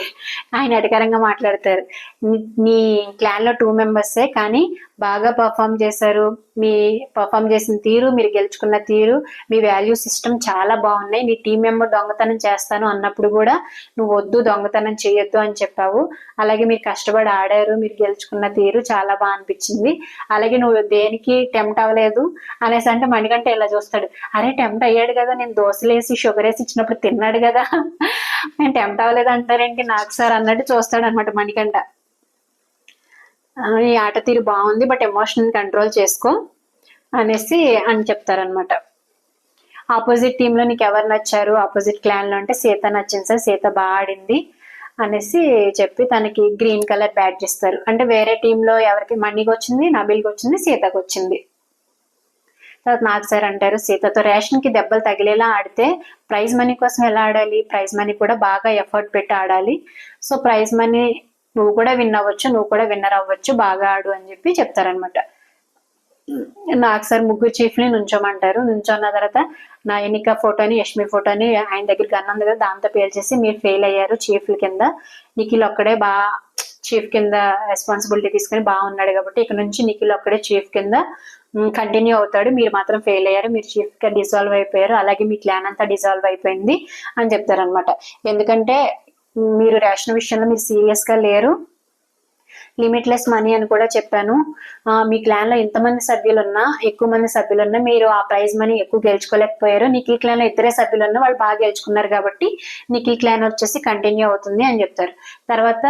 ఆయన అధికారంగా మాట్లాడతారు, నీ క్లాన్ లో 2 మెంబర్సే కానీ బాగా పర్ఫామ్ చేశారు, మీ పర్ఫామ్ చేసిన తీరు, మీరు గెలుచుకున్న తీరు, మీ వాల్యూ సిస్టమ్ చాలా బాగున్నాయి. నీ టీం మెంబర్ దొంగతనం చేస్తాను అన్నప్పుడు కూడా నువ్వు వద్దు దొంగతనం చేయొద్దు అని చెప్పావు. అలాగే మీరు కష్టపడి ఆడారు, మీరు గెలుచుకున్న తీరు చాలా బాగా అనిపించింది. అలాగే నువ్వు దేనికి టెంప్ట్ అవ్వలేదు అనేసి అంటే మణికంఠ ఇలా చూస్తాడు, అరే టెంప్ట్ అయ్యాడు కదా, నేను దోశలేసి షుగర్ వేసి ఇచ్చినప్పుడు తిన్నాడు కదా, నేను టెంప్ట్ అవ్వలేదు అంటారేంటి నాకు సార్ అన్నట్టు చూస్తాడు అనమాట మణికంఠ. ఈ ఆట తీరు బాగుంది బట్ ఎమోషన్ కంట్రోల్ చేసుకో అనేసి అని చెప్తారనమాట. ఆపోజిట్ టీమ్ లో నీకు ఎవరు నచ్చారు ఆపోజిట్ క్లాన్ లో అంటే సీత నచ్చింది సార్, సీత బాగా ఆడింది అనేసి చెప్పి తనకి గ్రీన్ కలర్ బ్యాడ్జ్ ఇస్తారు. అంటే వేరే టీంలో ఎవరికి మణికి వచ్చింది, నబిల్కి వచ్చింది, సీతకు వచ్చింది. తర్వాత నాకు సార్ అంటారు, సీతతో రేషన్ కి దెబ్బలు తగిలేలా ఆడితే ప్రైజ్ మనీ కోసం ఎలా ఆడాలి, ప్రైజ్ మనీ కూడా బాగా ఎఫర్ట్ పెట్టి ఆడాలి. సో ప్రైజ్ మనీ నువ్వు కూడా విన్ అవ్వచ్చు, నువ్వు కూడా విన్నర్ అవ్వచ్చు, బాగా ఆడు అని చెప్పి చెప్తారనమాట. నాకు సార్ ముగ్గురు చీఫ్ ని నుంచోమంటారు. నుంచోన్న తర్వాత నా ఎన్నిక ఫోటోని, యష్మి ఫోటోని ఆయన దగ్గర గన్ ఉంది కదా దాంతో పేల్చేసి, మీరు ఫెయిల్ అయ్యారు చీఫ్ల కింద, నిఖిల్ ఒక్కడే బాగా చీఫ్ కింద రెస్పాన్సిబిలిటీ తీసుకుని బాగున్నాడు కాబట్టి ఇక నుంచి నిఖిల్ ఒక్కడే చీఫ్ కింద కంటిన్యూ అవుతాడు, మీరు మాత్రం ఫెయిల్ అయ్యారు, మీరు చీఫ్ గా డిజాల్వ్ అయిపోయారు, అలాగే మీ క్లాన్ అంతా డిజాల్వ్ అయిపోయింది అని చెప్తారనమాట. ఎందుకంటే మీరు రేషన్ విషయంలో మీరు సీరియస్ గా లేరు, లిమిట్లెస్ మనీ అని కూడా చెప్పాను. మీ క్లాన్ లో ఎంతమంది సభ్యులున్నా, ఎక్కువ మంది సభ్యులున్నా మీరు ఆ ప్రైజ్ మనీ ఎక్కువ గెలుచుకోలేకపోయారు. నిఖిల్ క్లాన్ లో 2 సభ్యులున్నా వాళ్ళు బాగా గెలుచుకున్నారు కాబట్టి నిఖిల్ క్లాన్ వచ్చేసి కంటిన్యూ అవుతుంది అని చెప్తారు. తర్వాత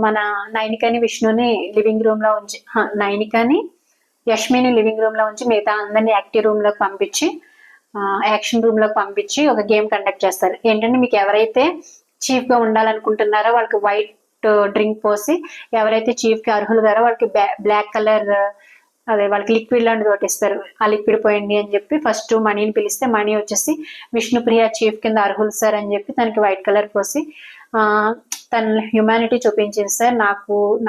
మన నైనికాని విష్ణుని లివింగ్ రూమ్ లో ఉంచి, నైనికాని యష్మిని లివింగ్ రూమ్ లో ఉంచి మిగతా అందరినీ యాక్టివ్ రూమ్ లోకి పంపించి, యాక్షన్ రూమ్ లోకి పంపించి ఒక గేమ్ కండక్ట్ చేస్తారు. ఏంటంటే మీకు ఎవరైతే చీఫ్ గా ఉండాలనుకుంటున్నారో వాళ్ళకి వైట్ డ్రింక్ పోసి, ఎవరైతే చీఫ్ కి అర్హులు గారో వాళ్ళకి బ్లాక్ కలర్ అదే వాళ్ళకి లిక్విడ్ లాంటిది ఒకటి ఇస్తారు. ఆ లిక్విడ్ పోయండి అని చెప్పి ఫస్ట్ మనీని పిలిస్తే మనీ వచ్చేసి విష్ణుప్రియ చీఫ్ కింద అర్హులు సార్ అని చెప్పి తనకి వైట్ కలర్ పోసి తన హ్యూమానిటీ చూపించింది సార్,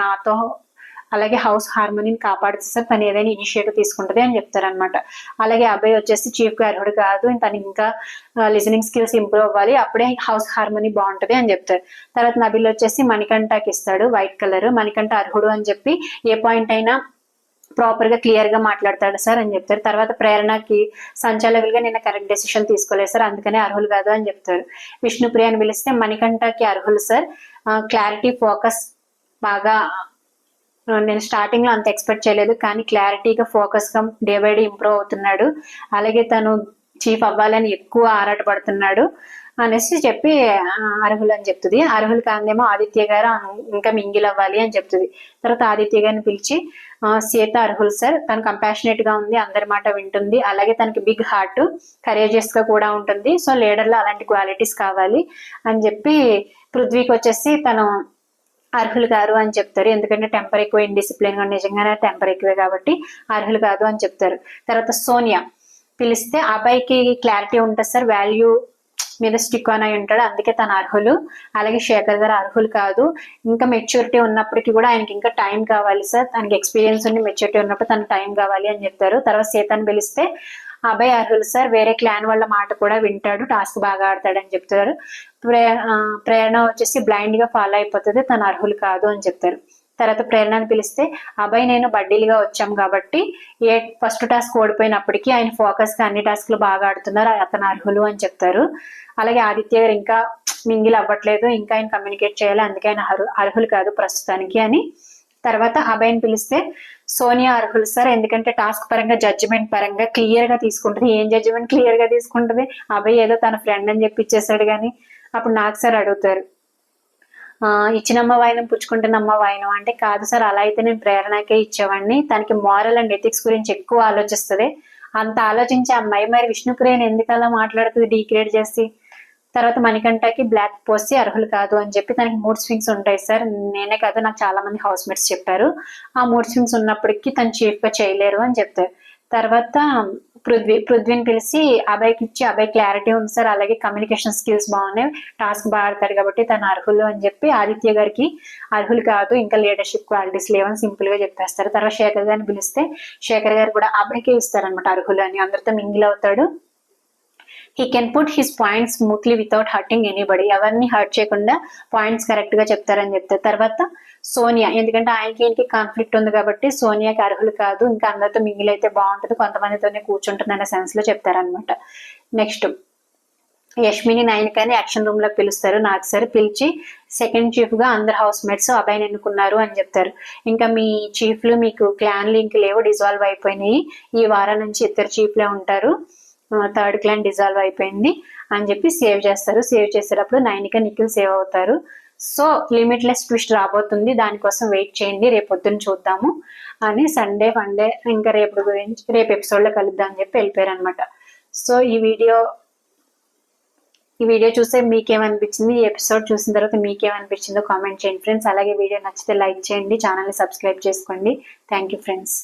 నాతో అలాగే హౌస్ హార్మోనీని కాపాడుతుంది సార్, తను ఏదైనా ఇనిషియేటివ్ తీసుకుంటది అని చెప్తారనమాట. అలాగే అబ్బాయి వచ్చేసి చీఫ్ గా అర్హుడు కాదు, తను ఇంకా లిజనింగ్ స్కిల్స్ ఇంప్రూవ్ అవ్వాలి, అప్పుడే హౌస్ హార్మోనీ బాగుంటది అని చెప్తారు. తర్వాత నబిల్ వచ్చేసి మణికంఠకి ఇస్తాడు వైట్ కలర్, మణికంఠ అర్హుడు అని చెప్పి ఏ పాయింట్ అయినా ప్రాపర్ గా క్లియర్ గా మాట్లాడతాడు సార్ అని చెప్తారు. తర్వాత ప్రేరణకి సంచాలకులుగా నిన్న కరెక్ట్ డెసిషన్ తీసుకోలేదు సార్, అందుకనే అర్హులు కాదు అని చెప్తారు. విష్ణుప్రియ అని పిలిస్తే మణికంఠకి అర్హులు సార్, క్లారిటీ, ఫోకస్ బాగా నేను స్టార్టింగ్ లో అంత ఎక్స్పెక్ట్ చేయలేదు, కానీ క్లారిటీగా ఫోకస్ గా డే బై డే ఇంప్రూవ్ అవుతున్నాడు. అలాగే తను చీఫ్ అవ్వాలని ఎక్కువ ఆరాటపడుతున్నాడు అనేసి చెప్పి అర్హులు అని చెప్తుంది. అర్హులు కాందేమో ఆదిత్య గారు ఇంకా మింగిల్ అవ్వాలి అని చెప్తుంది. తర్వాత ఆదిత్య గారిని పిలిచి సీత అర్హుల్ సార్, తను కంపాషనేట్ గా ఉంది, అందరి మాట వింటుంది, అలాగే తనకి బిగ్ హార్ట్, కరేజియస్ గా కూడా ఉంటుంది. సో లీడర్ లో అలాంటి క్వాలిటీస్ కావాలి అని చెప్పి పృథ్వీకి వచ్చేసి తను అర్హులు కాదు అని చెప్తారు. ఎందుకంటే టెంపర్ ఎక్కువ, ఇండిసిప్లిన్ గా, నిజంగానే టెంపర్ ఎక్కువే కాబట్టి అర్హులు కాదు అని చెప్తారు. తర్వాత సోనియా పిలిస్తే అబ్బాయికి క్లారిటీ ఉంటుంది సార్, వాల్యూ మీద స్టిక్ ఆన్ అయి ఉంటాడు, అందుకే తన అర్హులు. అలాగే శేఖర్ గారు అర్హులు కాదు, ఇంకా మెచ్యూరిటీ ఉన్నప్పటికీ కూడా ఆయనకి ఇంకా టైం కావాలి సార్, తనకి ఎక్స్పీరియన్స్ ఉండి మెచ్యూరిటీ ఉన్నప్పుడు తనకు టైం కావాలి అని చెప్తారు. తర్వాత సీతను పిలిస్తే అబ్బాయి అర్హులు సార్, వేరే క్లాన్ వాళ్ళ మాట కూడా వింటాడు, టాస్క్ బాగా ఆడతాడు అని చెప్తారు. ప్రేరణ వచ్చేసి బ్లైండ్ గా ఫాలో అయిపోతుంది, తన అర్హులు కాదు అని చెప్తారు. తర్వాత ప్రేరణని పిలిస్తే అబ్బాయి నేను బడ్డీలుగా వచ్చాం కాబట్టి ఫస్ట్ టాస్క్ ఓడిపోయినప్పటికీ ఆయన ఫోకస్ గా అన్ని టాస్క్లు బాగా ఆడుతున్నారు, అతను అర్హులు అని చెప్తారు. అలాగే ఆదిత్య గారు ఇంకా మింగిల్ అవ్వట్లేదు, ఇంకా ఆయన కమ్యూనికేట్ చేయాలి, అందుకే ఆయన అర్హులు కాదు ప్రస్తుతానికి అని. తర్వాత అబ్బాయిని పిలిస్తే సోనియా అర్హులు సార్, ఎందుకంటే టాస్క్ పరంగా జడ్జిమెంట్ పరంగా క్లియర్ గా తీసుకుంటుంది. ఏం జడ్జిమెంట్ క్లియర్ గా తీసుకుంటుంది, అబ్బాయి ఏదో తన ఫ్రెండ్ అని చెప్పి ఇచ్చేసాడు కానీ. అప్పుడు నాకు సార్ అడుగుతారు, ఇచ్చినమ్మ వాయినం పుచ్చుకుంటున్నమ్మ వాయినం అంటే, కాదు సార్ అలా అయితే నేను ప్రేరణకే ఇచ్చేవాడిని, తనకి మారల్ అండ్ ఎథిక్స్ గురించి ఎక్కువ ఆలోచిస్తుంది, అంత ఆలోచించే అమ్మాయి మరి విష్ణుప్రియని ఎందుకు అలా మాట్లాడుతుంది డీగ్రేడ్ చేసి. తర్వాత మణికంఠకి బ్లాక్ పోసి అర్హులు కాదు అని చెప్పి, తనకి మూడ్ స్వింగ్స్ ఉంటాయి సార్, నేనే కాదు నాకు చాలా మంది హౌస్ మేట్స్ చెప్పారు, ఆ మూడ్ స్వింగ్స్ ఉన్నప్పటికీ తను చీఫ్ గా చేయలేరు అని చెప్తారు. తర్వాత పృథ్వీని పిలిచి అబ్బాయికి ఇచ్చి, అబ్బాయి క్లారిటీ ఉంది సార్, అలాగే కమ్యూనికేషన్ స్కిల్స్ బాగున్నాయి, టాస్క్ బాగా ఆడతారు కాబట్టి తను అర్హులు అని చెప్పి ఆదిత్య గారికి అర్హులు కాదు, ఇంకా లీడర్షిప్ క్వాలిటీస్ లేవని సింపుల్ గా చెప్పేస్తారు. తర్వాత శేఖర్ గారిని పిలిస్తే శేఖర్ గారు కూడా అబ్బాయికే ఇస్తారనమాట అర్హులు అని, అందరితో మింగిల్ అవుతాడు. He can put his points smoothly without hurting anybody, ఎవరిని హర్ట్ చేయకుండా పాయింట్స్ కరెక్ట్ గా చెప్తారని చెప్తారు. తర్వాత సోనియా, ఎందుకంటే ఆయనకి ఈయనకి కాన్ఫ్లిక్ట్ ఉంది కాబట్టి సోనియాకి అర్హులు కాదు, ఇంకా అందరితో మింగిల్ అయితే బాగుంటుంది, కొంతమందితోనే కూర్చుంటుంది అనే సెన్స్ లో చెప్తారనమాట. నెక్స్ట్ యష్మిని నైనికాని యాక్షన్ రూమ్ లో పిలుస్తారు, నాకు సార్ పిలిచి సెకండ్ చీఫ్ గా అందరు హౌస్ మేట్స్ అబ్బాయిని ఎన్నుకున్నారు అని చెప్తారు. ఇంకా మీ చీఫ్లు మీకు క్లాన్లు ఇంక లేవు, డిజాల్వ్ అయిపోయినాయి, ఈ వారం నుంచి ఇద్దరు చీఫ్లే ఉంటారు, థర్డ్ క్లాన్ డిజాల్వ్ అయిపోయింది అని చెప్పి సేవ్ చేస్తారు. సేవ్ చేసేటప్పుడు నైనిక నిఖిల్ సేవ్ అవుతారు. సో లిమిట్లెస్ ట్విస్ట్ రాబోతుంది, దానికోసం వెయిట్ చేయండి, రేపు పొద్దున్న చూద్దాము అని సండే ఫండే ఇంకా రేపు గురించి రేపు ఎపిసోడ్ లో కలుద్దాం అని చెప్పి వెళ్ళిపోయారు అనమాట. సో ఈ వీడియో చూస్తే మీకేమనిపించింది, ఈ ఎపిసోడ్ చూసిన తర్వాత మీకేమనిపించిందో కామెంట్ చేయండి ఫ్రెండ్స్. అలాగే వీడియో నచ్చితే లైక్ చేయండి, ఛానల్ని సబ్స్క్రైబ్ చేసుకోండి. Thank you friends.